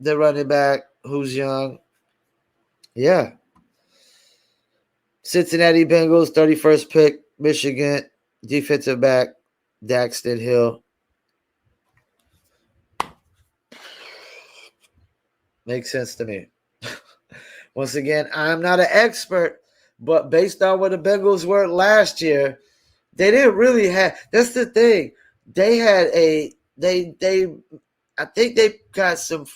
the running back who's young. Yeah. Cincinnati Bengals, 31st pick, Michigan, defensive back, Daxton Hill. Makes sense to me. Once again, I'm not an expert, but based on what the Bengals were last year, they didn't really have. That's the thing. They had I think they got some.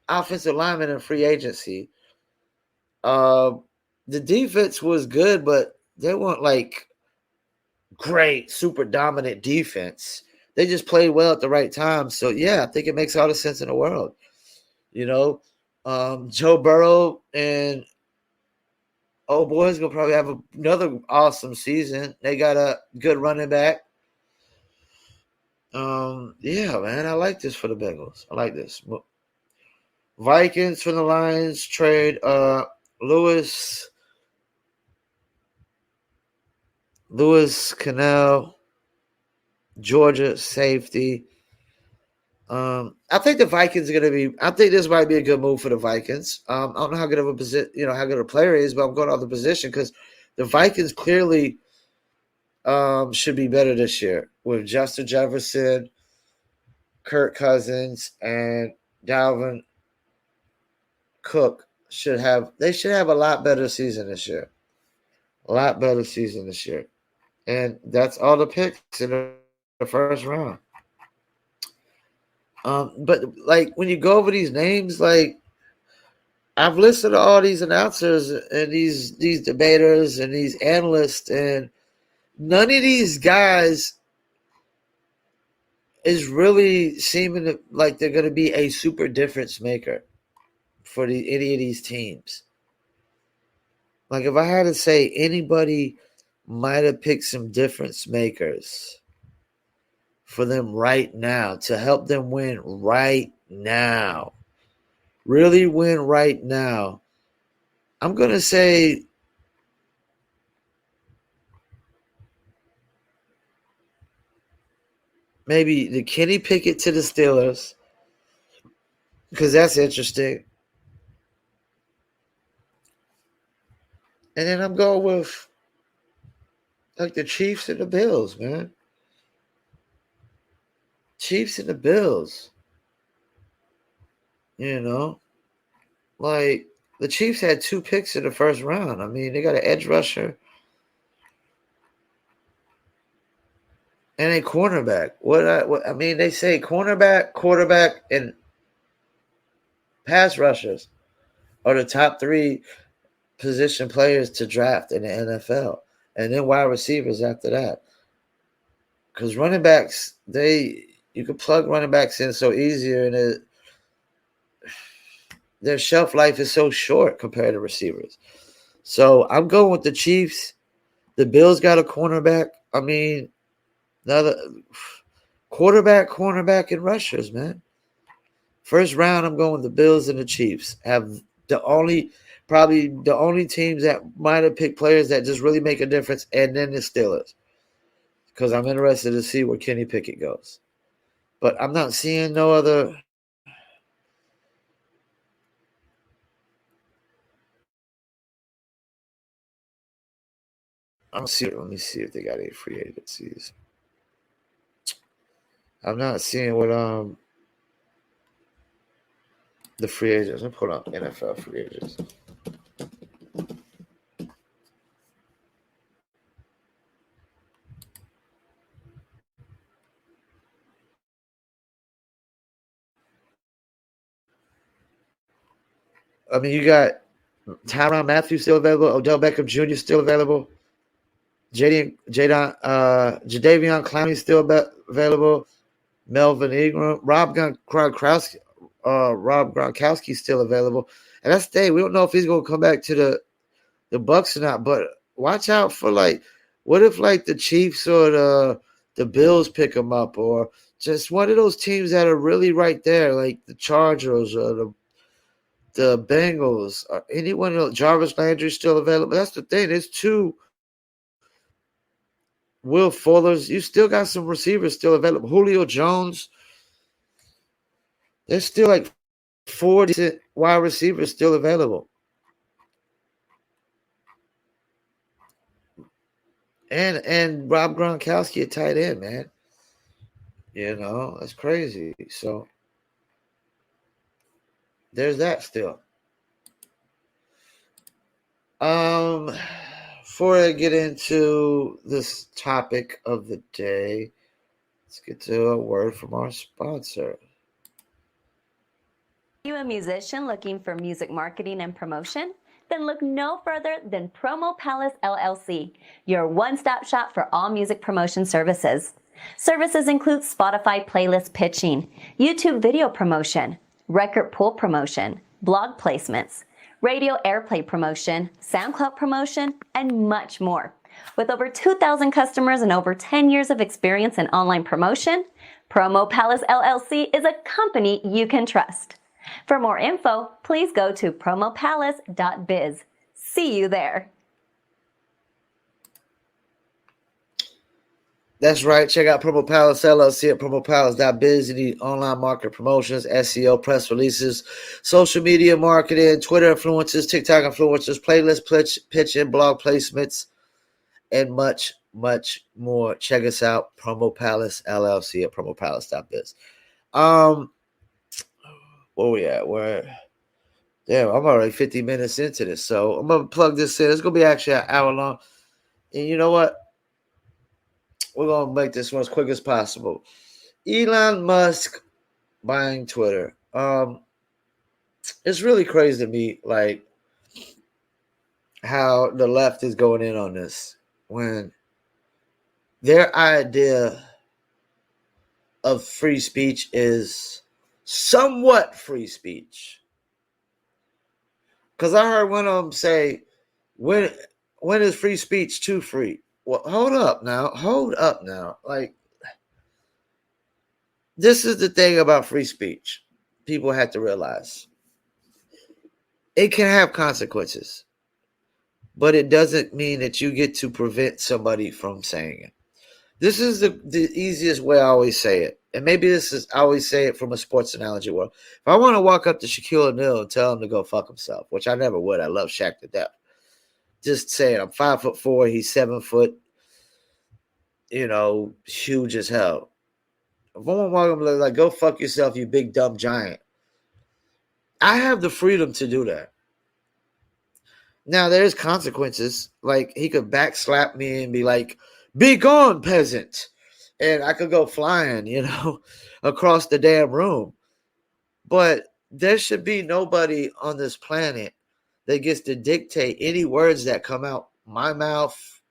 offensive linemen in free agency. Uh, the defense was good, but they weren't like great, super dominant defense. They just played well at the right time. So yeah, I think it makes all the sense in the world. You know, Joe Burrow and oh boy's gonna probably have another awesome season. They got a good running back. Yeah, man, I like this for the Bengals. I like this. Vikings from the Lions trade Lewis Cannell, Georgia safety. I think the Vikings are going to be. I think this might be a good move for the Vikings. I don't know how good of a position, how good a player he is, but I'm going off the position because the Vikings clearly should be better this year with Justin Jefferson, Kirk Cousins, and Dalvin Cook. They should have a lot better season this year. A lot better season this year, and that's all the picks in the first round. But like when you go over these names, like I've listened to all these announcers and these debaters and these analysts, and none of these guys is really seeming like they're going to be a super difference maker for any of these teams. Like if I had to say anybody might have picked some difference makers for them right now to help them win right now, really win right now, I'm going to say maybe the Kenny Pickett to the Steelers because that's interesting. And then I'm going with like the Chiefs and the Bills, man. Chiefs and the Bills. You know, like the Chiefs had 2 picks in the first round. I mean, they got an edge rusher and a cornerback. What I mean, they say cornerback, quarterback, and pass rushers are the top 3 position players to draft in the NFL, and then wide receivers after that. Because running backs, you can plug running backs in so easier, and their shelf life is so short compared to receivers. So I'm going with the Chiefs. The Bills got a cornerback. I mean, another cornerback, and rushers, man. First round, I'm going with the Bills and the Chiefs. Have probably the only teams that might have picked players that just really make a difference, and then the Steelers. Because I'm interested to see where Kenny Pickett goes. But I'm not seeing no other. Let me see if they got any free agencies. I'm not seeing what the free agents. Let me put up NFL free agents. I mean, you got Tyrann Matthew still available. Odell Beckham Jr. still available. Jadeveon Clowney still available. Melvin Ingram, Rob Gronkowski still available. And that's the thing. We don't know if he's going to come back to the Bucks or not. But watch out for what if the Chiefs or the Bills pick him up, or just one of those teams that are really right there, like the Chargers or the Bengals or anyone else. Jarvis Landry still available. That's the thing. There's 2 Will Fullers. You still got some receivers still available. Julio Jones. There's still 4 decent wide receivers still available. And Rob Gronkowski at tight end, man. That's crazy. So there's that still. Before I get into this topic of the day, let's get to a word from our sponsor. Are you a musician looking for music marketing and promotion? Then look no further than Promo Palace LLC, your one-stop shop for all music promotion services. Services include Spotify playlist pitching, YouTube video promotion, record pool promotion, blog placements, radio airplay promotion, SoundCloud promotion, and much more. With over 2,000 customers and over 10 years of experience in online promotion, Promo Palace LLC is a company you can trust. For more info, please go to promopalace.biz. See you there. That's right. Check out Promo Palace LLC at promopalace.biz. You need online market promotions, SEO, press releases, social media marketing, Twitter influencers, TikTok influencers, playlist pitching, blog placements, and much, much more. Check us out, Promo Palace LLC at promopalace.biz. Where we at? Damn, I'm already 50 minutes into this, so I'm gonna plug this in. It's gonna be actually an hour long, and you know what? We're gonna make this one as quick as possible. Elon Musk buying Twitter. It's really crazy to me, like how the left is going in on this when their idea of free speech is somewhat free speech. Because I heard one of them say, when is free speech too free? Well, hold up now. Like, this is the thing about free speech. People have to realize. It can have consequences, but it doesn't mean that you get to prevent somebody from saying it. This is the easiest way I always say it. And maybe I always say it from a sports analogy world. If I want to walk up to Shaquille O'Neal and tell him to go fuck himself, which I never would. I love Shaq to death. Just saying, I'm 5'4", he's 7 foot, huge as hell. If I want to walk up and like, go fuck yourself, you big dumb giant. I have the freedom to do that. Now, there's consequences. Like, he could backslap me and be like, be gone, peasant. And I could go flying, across the damn room. But there should be nobody on this planet that gets to dictate any words that come out my mouth,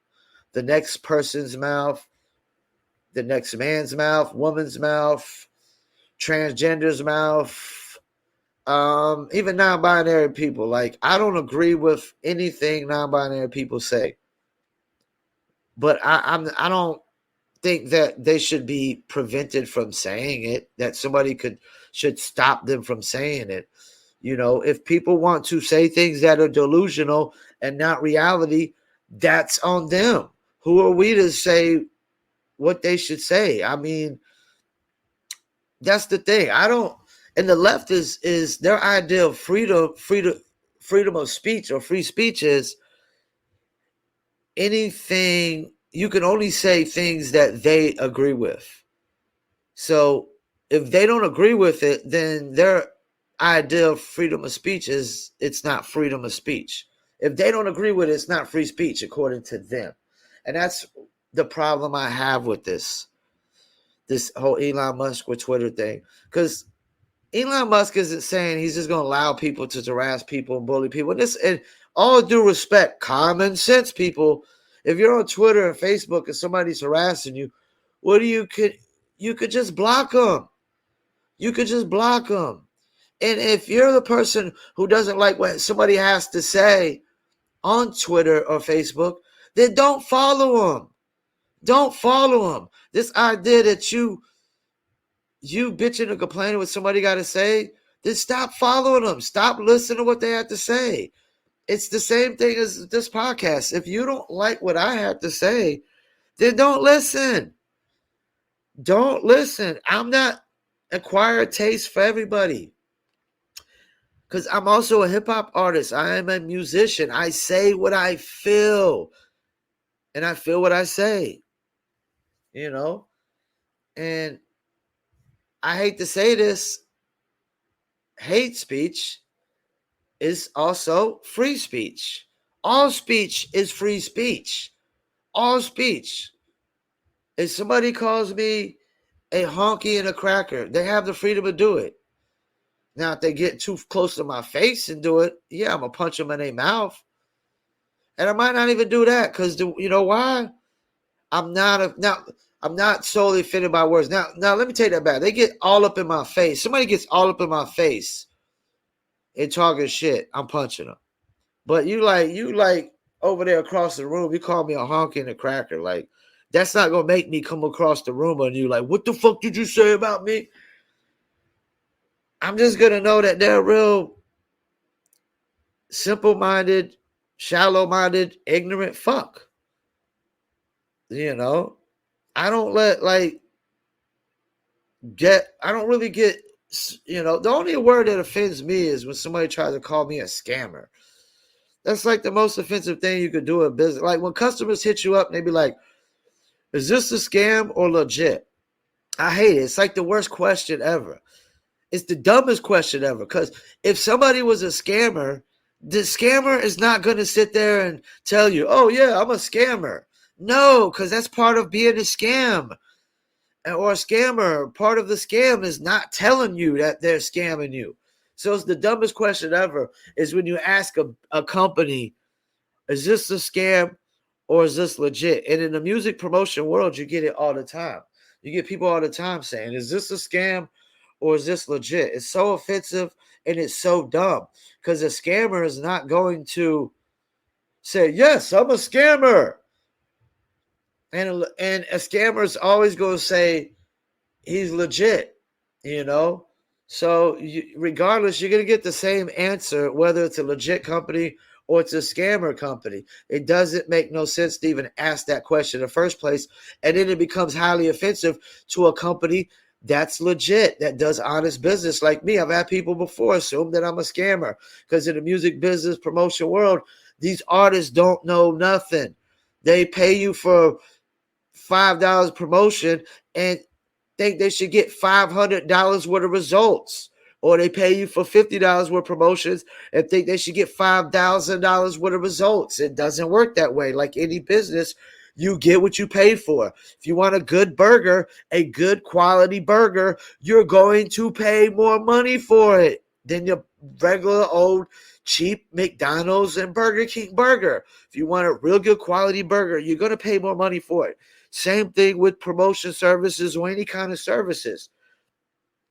the next person's mouth, the next man's mouth, woman's mouth, transgender's mouth, even non-binary people. Like, I don't agree with anything non-binary people say. But I don't think that they should be prevented from saying it, that somebody should stop them from saying it. If people want to say things that are delusional and not reality, that's on them. Who are we to say what they should say? I mean, that's the thing. And the left is their idea of freedom of speech or free speech is anything. You can only say things that they agree with. So if they don't agree with it, then their idea of freedom of speech is it's not freedom of speech. If they don't agree with it, it's not free speech according to them. And that's the problem I have with this whole Elon Musk with Twitter thing. Because Elon Musk isn't saying he's just going to allow people to harass people and bully people. And all due respect, common sense people, if you're on Twitter and Facebook and somebody's harassing you, you could just block them. You could just block them. And if you're the person who doesn't like what somebody has to say on Twitter or Facebook, then don't follow them. Don't follow them. This idea that you bitching or complaining what somebody got to say, then stop following them. Stop listening to what they have to say. It's the same thing as this podcast. If you don't like what I have to say, then don't listen. Don't listen. I'm not acquired taste for everybody. Because I'm also a hip-hop artist. I am a musician. I say what I feel. And I feel what I say. And I hate to say this. Hate speech is also free speech. All speech is free speech. All speech. If somebody calls me a honky and a cracker, they have the freedom to do it. Now, if they get too close to my face and do it, yeah, I'm going to punch them in their mouth. And I might not even do that because, you know why? I'm not solely offended by words. Now, let me take that back. They get all up in my face. Somebody gets all up in my face and talking shit. I'm punching them. But you like over there across the room, you call me a honky and a cracker. Like, that's not going to make me come across the room and you like, what the fuck did you say about me? I'm just going to know that they're real simple-minded, shallow-minded, ignorant fuck. You know? I don't really get, you know, the only word that offends me is when somebody tries to call me a scammer. That's like the most offensive thing you could do in business. Like when customers hit you up and they be like, is this a scam or legit? I hate it. It's like the worst question ever. It's the dumbest question ever. Because if somebody was a scammer, the scammer is not going to sit there and tell you, oh, yeah, I'm a scammer. No, because that's part of being a scam. Or a scammer. Part of the scam is not telling you that they're scamming you. So it's the dumbest question ever is when you ask a company, is this a scam or is this legit? And in the music promotion world, you get it all the time. You get people all the time saying, is this a scam or is this legit? It's so offensive and it's so dumb because a scammer is not going to say, yes, I'm a scammer. And a scammer is always going to say he's legit, you know? So regardless, you're going to get the same answer, whether it's a legit company or it's a scammer company. It doesn't make no sense to even ask that question in the first place. And then it becomes highly offensive to a company that's legit, that does honest business like me. I've had people before assume that I'm a scammer because in the music business promotion world, these artists don't know nothing. They pay you for $5 promotion and think they should get $500 worth of results, or they pay you for $50 worth of promotions and think they should get $5,000 worth of results. It doesn't work that way. Like any business, you get what you pay for. If you want a good burger, a good quality burger, you're going to pay more money for it than your regular old cheap McDonald's and Burger King burger. If you want a real good quality burger, you're going to pay more money for it. Same thing with promotion services or any kind of services.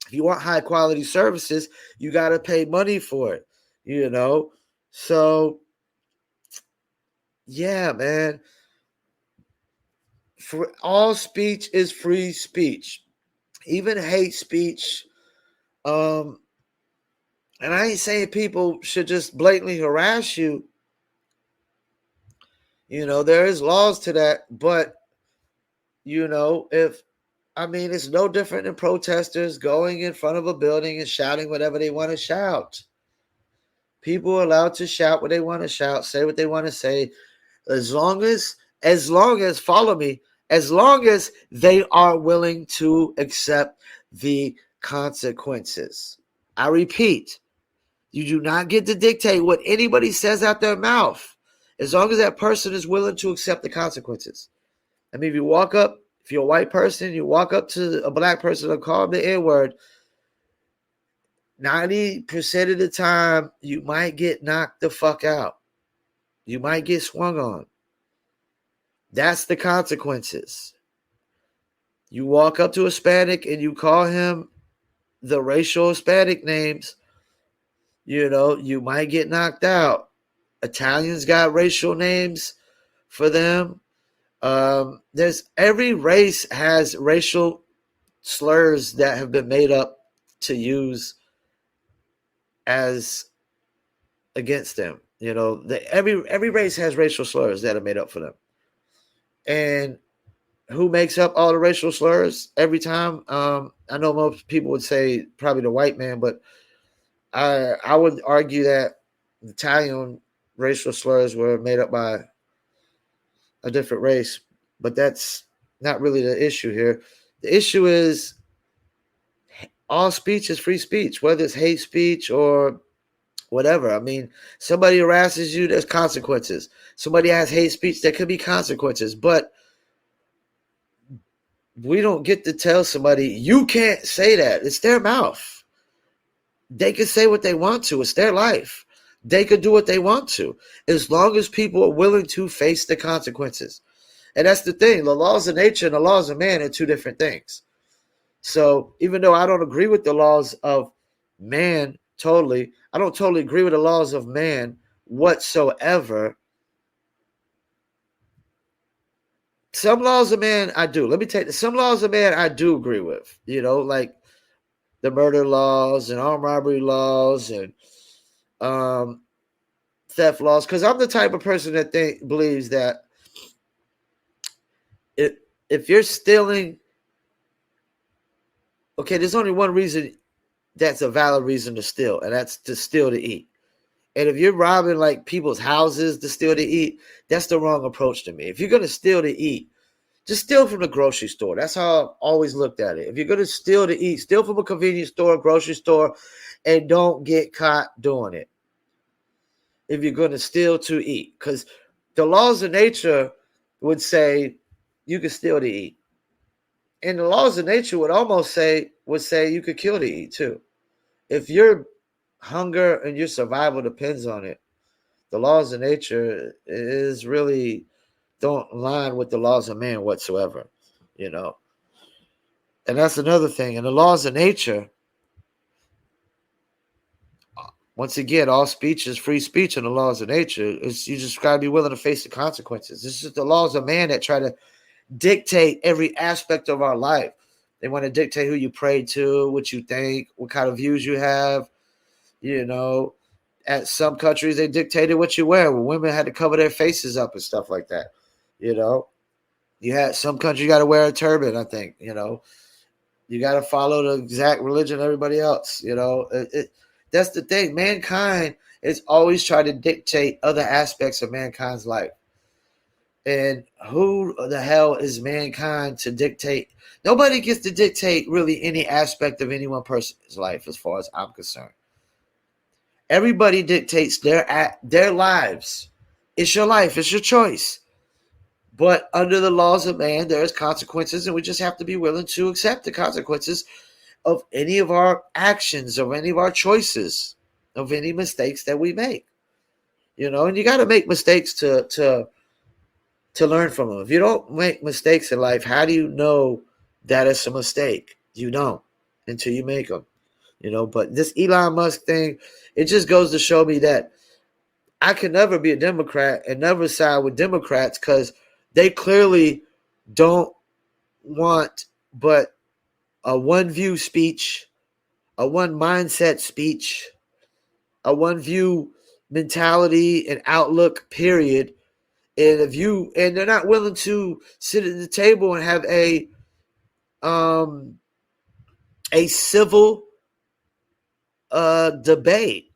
If you want high quality services, you got to pay money for it, you know? So, yeah, man. For all speech is free speech, even hate speech. And I ain't saying people should just blatantly harass you. You know, there is laws to that, but you know, it's no different than protesters going in front of a building and shouting whatever they want to shout. People are allowed to shout what they want to shout, say what they want to say, as long as, follow me, as long as they are willing to accept the consequences. I repeat, you do not get to dictate what anybody says out their mouth, as long as that person is willing to accept the consequences. I mean, if you're a white person, you walk up to a black person and call them the N-word, 90% of the time, you might get knocked the fuck out. You might get swung on. That's the consequences. You walk up to a Hispanic and you call him the racial Hispanic names, you know, you might get knocked out. Italians got racial names for them. Every race has racial slurs that have been made up to use as against them. You know, every race has racial slurs that are made up for them. And who makes up all the racial slurs every time? I know most people would say probably the white man, but I would argue that the Italian racial slurs were made up by a different race, but that's not really the issue here. The issue is all speech is free speech, whether it's hate speech or whatever. I mean, somebody harasses you, there's consequences. Somebody has hate speech, there could be consequences, but we don't get to tell somebody, you can't say that. It's their mouth. they can say what they want to. It's their life. They could do what they want to, as long as people are willing to face the consequences. And that's the thing. The laws of nature and the laws of man are two different things. So even though I don't agree with the laws of man totally, I don't totally agree with the laws of man whatsoever. Some laws of man I do. Let me take this. Some laws of man I do agree with. Like the murder laws and armed robbery laws and theft laws. Because I'm the type of person that believes that if you're stealing, okay, there's only one reason that's a valid reason to steal, and that's to steal to eat. And if you're robbing like people's houses to steal to eat, that's the wrong approach to me. If you're going to steal to eat, just steal from the grocery store. That's how I've always looked at it. If you're going to steal to eat, steal from a convenience store, grocery store, and don't get caught doing it. If you're going to steal to eat, because the laws of nature would say you can steal to eat. And the laws of nature would say you could kill to eat too. If your hunger and your survival depends on it, the laws of nature is really don't align with the laws of man whatsoever, And that's another thing. And the laws of nature, once again, all speech is free speech in the laws of nature. You just got to be willing to face the consequences. This is the laws of man that try to dictate every aspect of our life. They want to dictate who you pray to, what you think, what kind of views you have. At some countries, they dictated what you wear. When women had to cover their faces up and stuff like that. You had some country got to wear a turban, I think. You got to follow the exact religion of everybody else. That's the thing. Mankind is always trying to dictate other aspects of mankind's life. And who the hell is mankind to dictate? Nobody gets to dictate really any aspect of any one person's life as far as I'm concerned. Everybody dictates their lives. It's your life. It's your choice. But under the laws of man, there's consequences, and we just have to be willing to accept the consequences of any of our actions, of any of our choices, of any mistakes that we make. And you got to make mistakes to learn from them. If you don't make mistakes in life, how do you know that it's a mistake? You don't until you make them. But this Elon Musk thing, it just goes to show me that I can never be a Democrat and never side with Democrats because they clearly don't want but a one view speech, a one mindset speech, a one view mentality and outlook, period. And they're not willing to sit at the table and have a civil debate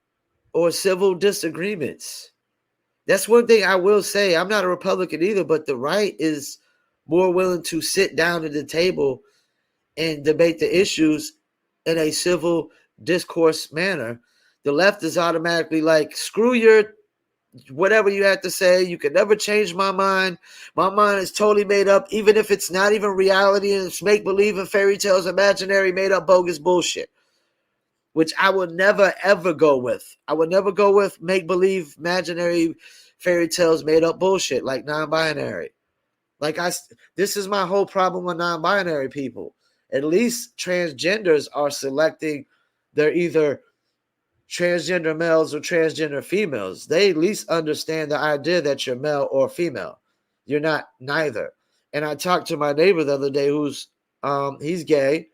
or civil disagreements. That's one thing I will say. I'm not a Republican either, but the right is more willing to sit down at the table and debate the issues in a civil discourse manner. The left is automatically like, screw your whatever you have to say. You can never change my mind. My mind is totally made up, even if it's not even reality and it's make-believe and fairy tales, imaginary, made-up, bogus bullshit, which I would never, ever go with. I would never go with make-believe, imaginary, fairy tales, made-up bullshit like non-binary. This is my whole problem with non-binary people. At least transgenders are selecting, they're either transgender males or transgender females. They at least understand the idea that you're male or female. You're not neither. And I talked to my neighbor the other day who's he's gay,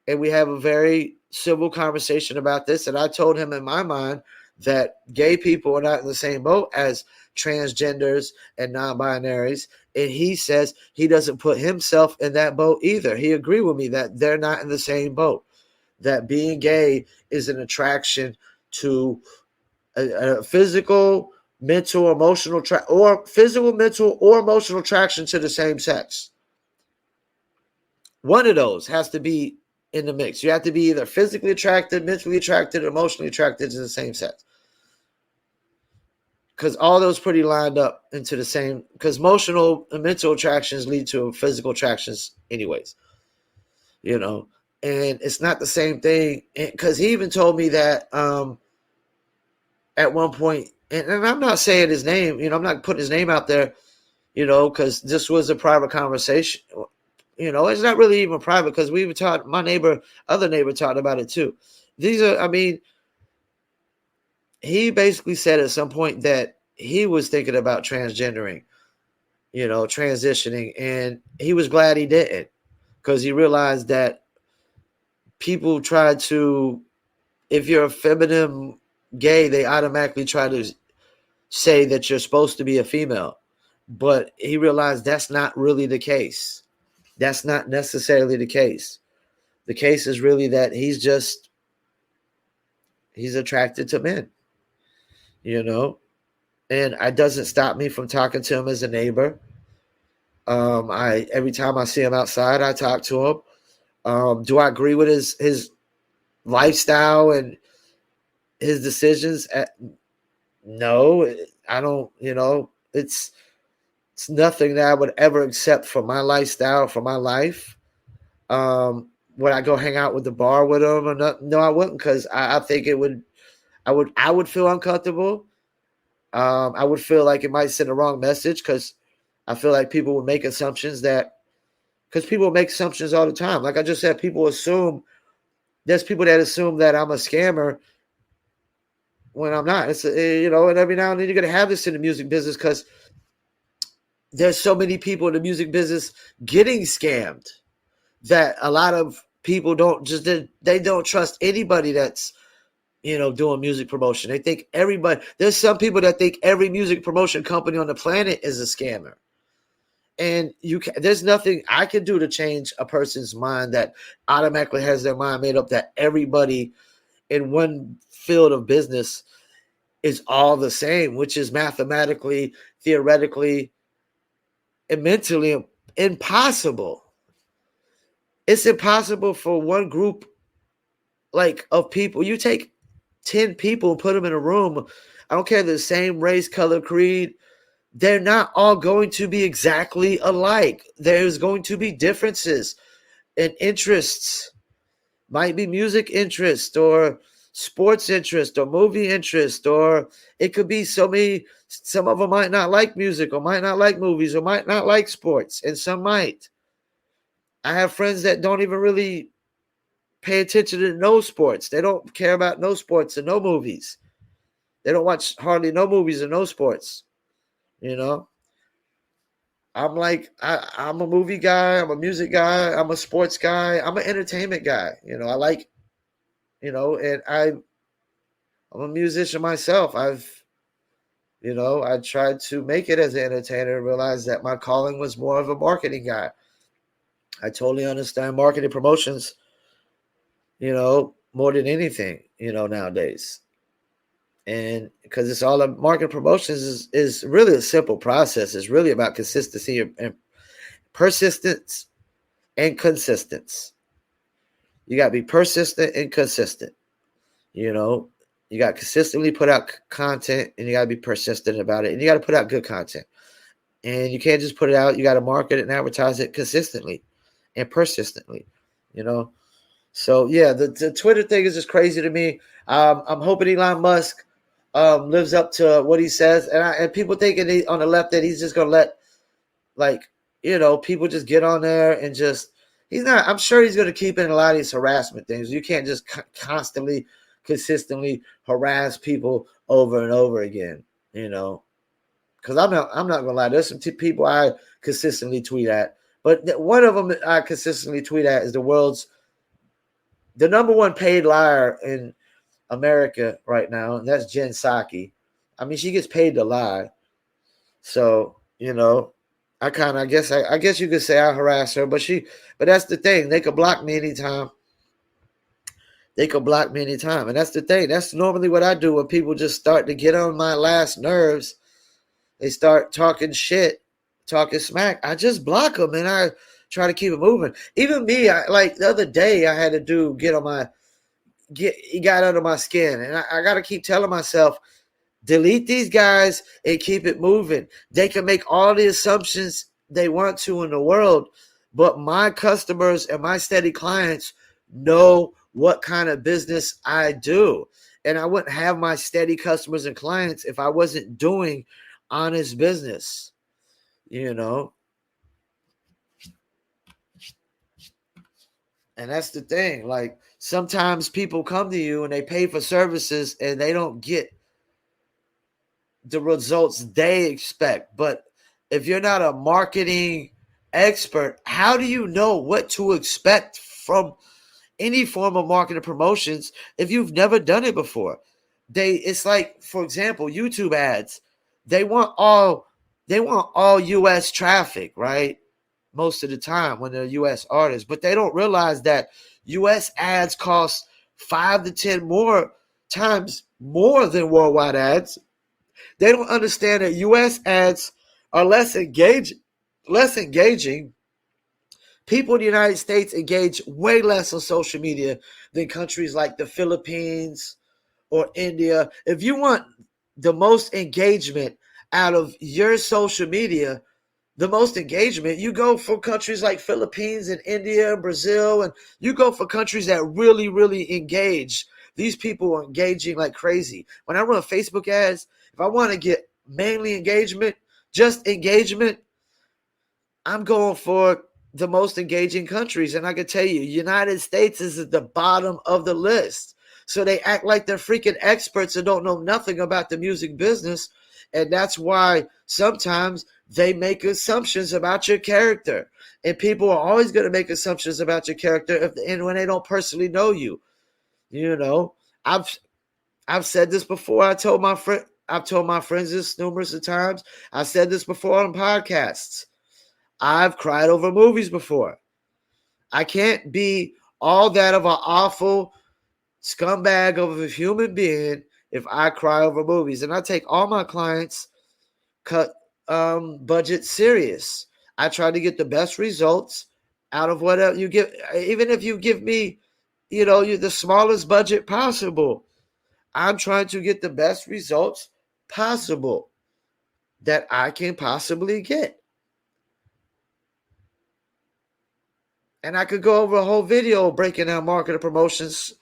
and we have a very civil conversation about this. And I told him in my mind that gay people are not in the same boat as transgenders and non-binaries. And he says he doesn't put himself in that boat either. He agreed with me that they're not in the same boat, that being gay is an attraction to a physical, mental, emotional, or physical, mental, or emotional attraction to the same sex. One of those has to be in the mix. You have to be either physically attracted, mentally attracted, or emotionally attracted to the same sex. Because all those pretty lined up into the same, because emotional and mental attractions lead to physical attractions anyways. And it's not the same thing, because he even told me that at one point, and I'm not saying his name, I'm not putting his name out there, because this was a private conversation. It's not really even private, because we even talked, other neighbor talked about it too. He basically said at some point that he was thinking about transitioning, and he was glad he didn't, because he realized that people try to, if you're a feminine gay, they automatically try to say that you're supposed to be a female. But he realized that's not really the case. That's not necessarily the case. The case is really that he's attracted to men, and it doesn't stop me from talking to him as a neighbor. Every time I see him outside, I talk to him. Do I agree with his lifestyle and his decisions? No, I don't. It's nothing that I would ever accept for my lifestyle, for my life. Would I go hang out with the bar with him or not? No, I wouldn't, because I think I would feel uncomfortable. I would feel like it might send a wrong message, because I feel like people would make assumptions because people make assumptions all the time. Like I just said, there's people that assume that I'm a scammer when I'm not. It's, and every now and then you're going to have this in the music business, because there's so many people in the music business getting scammed that a lot of people don't trust anybody that's, doing music promotion. They think there's some people that think every music promotion company on the planet is a scammer. And there's nothing I can do to change a person's mind that automatically has their mind made up that everybody in one field of business is all the same, which is mathematically, theoretically, and mentally impossible. It's impossible for one group of people. You take 10 people and put them in a room. I don't care, the same race, color, creed. They're not all going to be exactly alike. There's going to be differences in interests. Might be music interest or sports interest or movie interest, or it could be some of them might not like music or might not like movies or might not like sports, and some might. I have friends that don't even really pay attention to no sports. They don't care about no sports and no movies. They don't watch hardly no movies and no sports. I'm like, I'm a movie guy. I'm a music guy. I'm a sports guy. I'm an entertainment guy. I like, and I'm a musician myself. I tried to make it as an entertainer and realized that my calling was more of a marketing guy. I totally understand marketing promotions, more than anything, nowadays. And because it's all of market promotions is really a simple process. It's really about consistency and persistence and consistency. You got to be persistent and consistent. You got to consistently put out content, and you got to be persistent about it. And you got to put out good content. And you can't just put it out. You got to market it and advertise it consistently and persistently, So, yeah, the Twitter thing is just crazy to me. I'm hoping Elon Musk lives up to what he says. And people thinking on the left that he's just going to let, people just get on there and he's not. I'm sure he's going to keep in a lot of these harassment things. You can't just constantly, consistently harass people over and over again, because I'm not going to lie. There's some people I consistently tweet at. But one of them I consistently tweet at is the number one paid liar in America right now, and that's Jen Psaki. I mean, she gets paid to lie. So, I guess you could say I harass her, but that's the thing. They could block me anytime. And that's the thing. That's normally what I do when people just start to get on my last nerves. They start talking shit, talking smack. I just block them and I try to keep it moving. Even me, the other day I had a dude he got under my skin, and I got to keep telling myself, delete these guys and keep it moving. They can make all the assumptions they want to in the world, but my customers and my steady clients know what kind of business I do. And I wouldn't have my steady customers and clients if I wasn't doing honest business, you know? And that's the thing. Like, sometimes people come to you and they pay for services and they don't get the results they expect. But if you're not a marketing expert, how do you know what to expect from any form of marketing promotions if you've never done it before? It's like, for example, YouTube ads. They want all US traffic, right? Most of the time when they're US artists, but they don't realize that US ads cost 5 to 10 more times more than worldwide ads. They don't understand that US ads are less engaging. People in the United States engage way less on social media than countries like the Philippines or India. If you want the most engagement out of your social media, you go for countries like Philippines and India and Brazil, and you go for countries that really, really engage. These people are engaging like crazy. When I run Facebook ads, if I want to get mainly engagement, just engagement, I'm going for the most engaging countries. And I can tell you, United States is at the bottom of the list. So they act like they're freaking experts and don't know nothing about the music business. And that's why sometimes they make assumptions about your character. And people are always going to make assumptions about your character when they don't personally know you. You know, I've said this before. I've told my friends this numerous of times. I've said this before on podcasts. I've cried over movies before. I can't be all that of an awful scumbag of a human being if I cry over movies. And I take all my clients' budget serious. I try to get the best results out of whatever you give. Even if you give me, the smallest budget possible, I'm trying to get the best results possible that I can possibly get. And I could go over a whole video breaking down marketing promotions,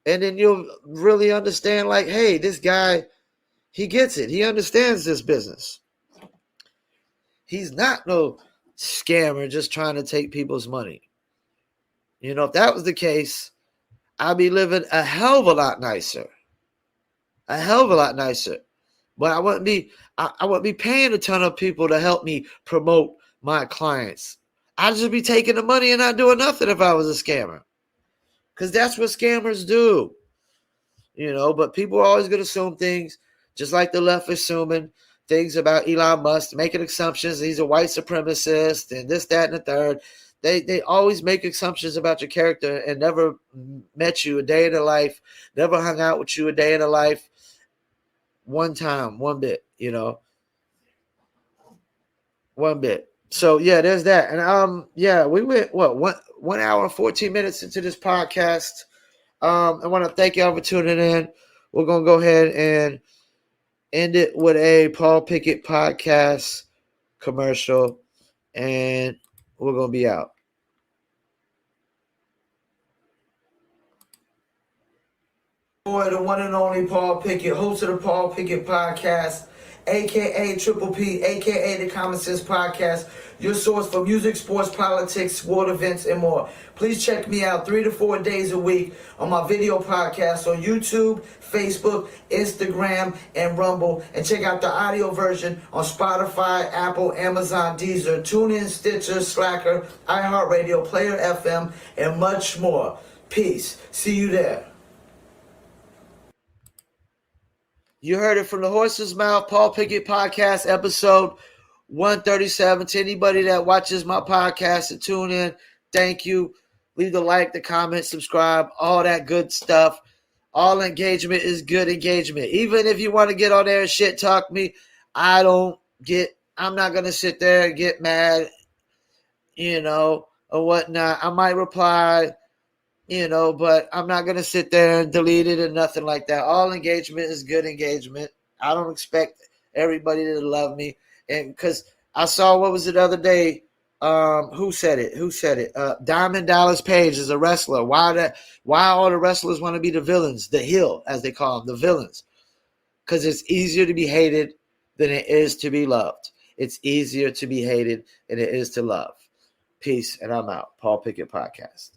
and then you'll really understand, like, hey, this guy, he gets it. He understands this business. He's not no scammer just trying to take people's money. If that was the case, I'd be living a hell of a lot nicer. A hell of a lot nicer. But I wouldn't be paying a ton of people to help me promote my clients. I'd just be taking the money and not doing nothing if I was a scammer. Because that's what scammers do. But people are always going to assume things, just like the left assuming things about Elon Musk, making assumptions. He's a white supremacist and this, that, and the third. They always make assumptions about your character and never met you a day in their life, never hung out with you a day in their life. One time, one bit, one bit. So yeah, there's that. And we went 1 hour and 14 minutes into this podcast. I want to thank y'all for tuning in. We're gonna go ahead and end it with a Paul Pickett podcast commercial, and we're gonna be out. Boy, the one and only Paul Pickett, host of the Paul Pickett podcast, a.k.a. Triple P, a.k.a. the Common Sense Podcast, your source for music, sports, politics, world events, and more. Please check me out 3 to 4 days a week on my video podcast on YouTube, Facebook, Instagram, and Rumble. And check out the audio version on Spotify, Apple, Amazon, Deezer, TuneIn, Stitcher, Slacker, iHeartRadio, Player FM, and much more. Peace. See you there. You heard it from the horse's mouth. Paul Pickett Podcast, episode 137. To anybody that watches my podcast and tune in, thank you. Leave the like, the comment, subscribe, all that good stuff. All engagement is good engagement. Even if you want to get on there and shit talk me, I'm not going to sit there and get mad, or whatnot. I might reply, but I'm not going to sit there and delete it or nothing like that. All engagement is good engagement. I don't expect everybody to love me. And because I saw, what was it the other day? Who said it? Diamond Dallas Page is a wrestler. Why all the wrestlers want to be the villains, the heel, as they call them, the villains? Because it's easier to be hated than it is to be loved. It's easier to be hated than it is to love. Peace, and I'm out. Paul Pickett Podcast.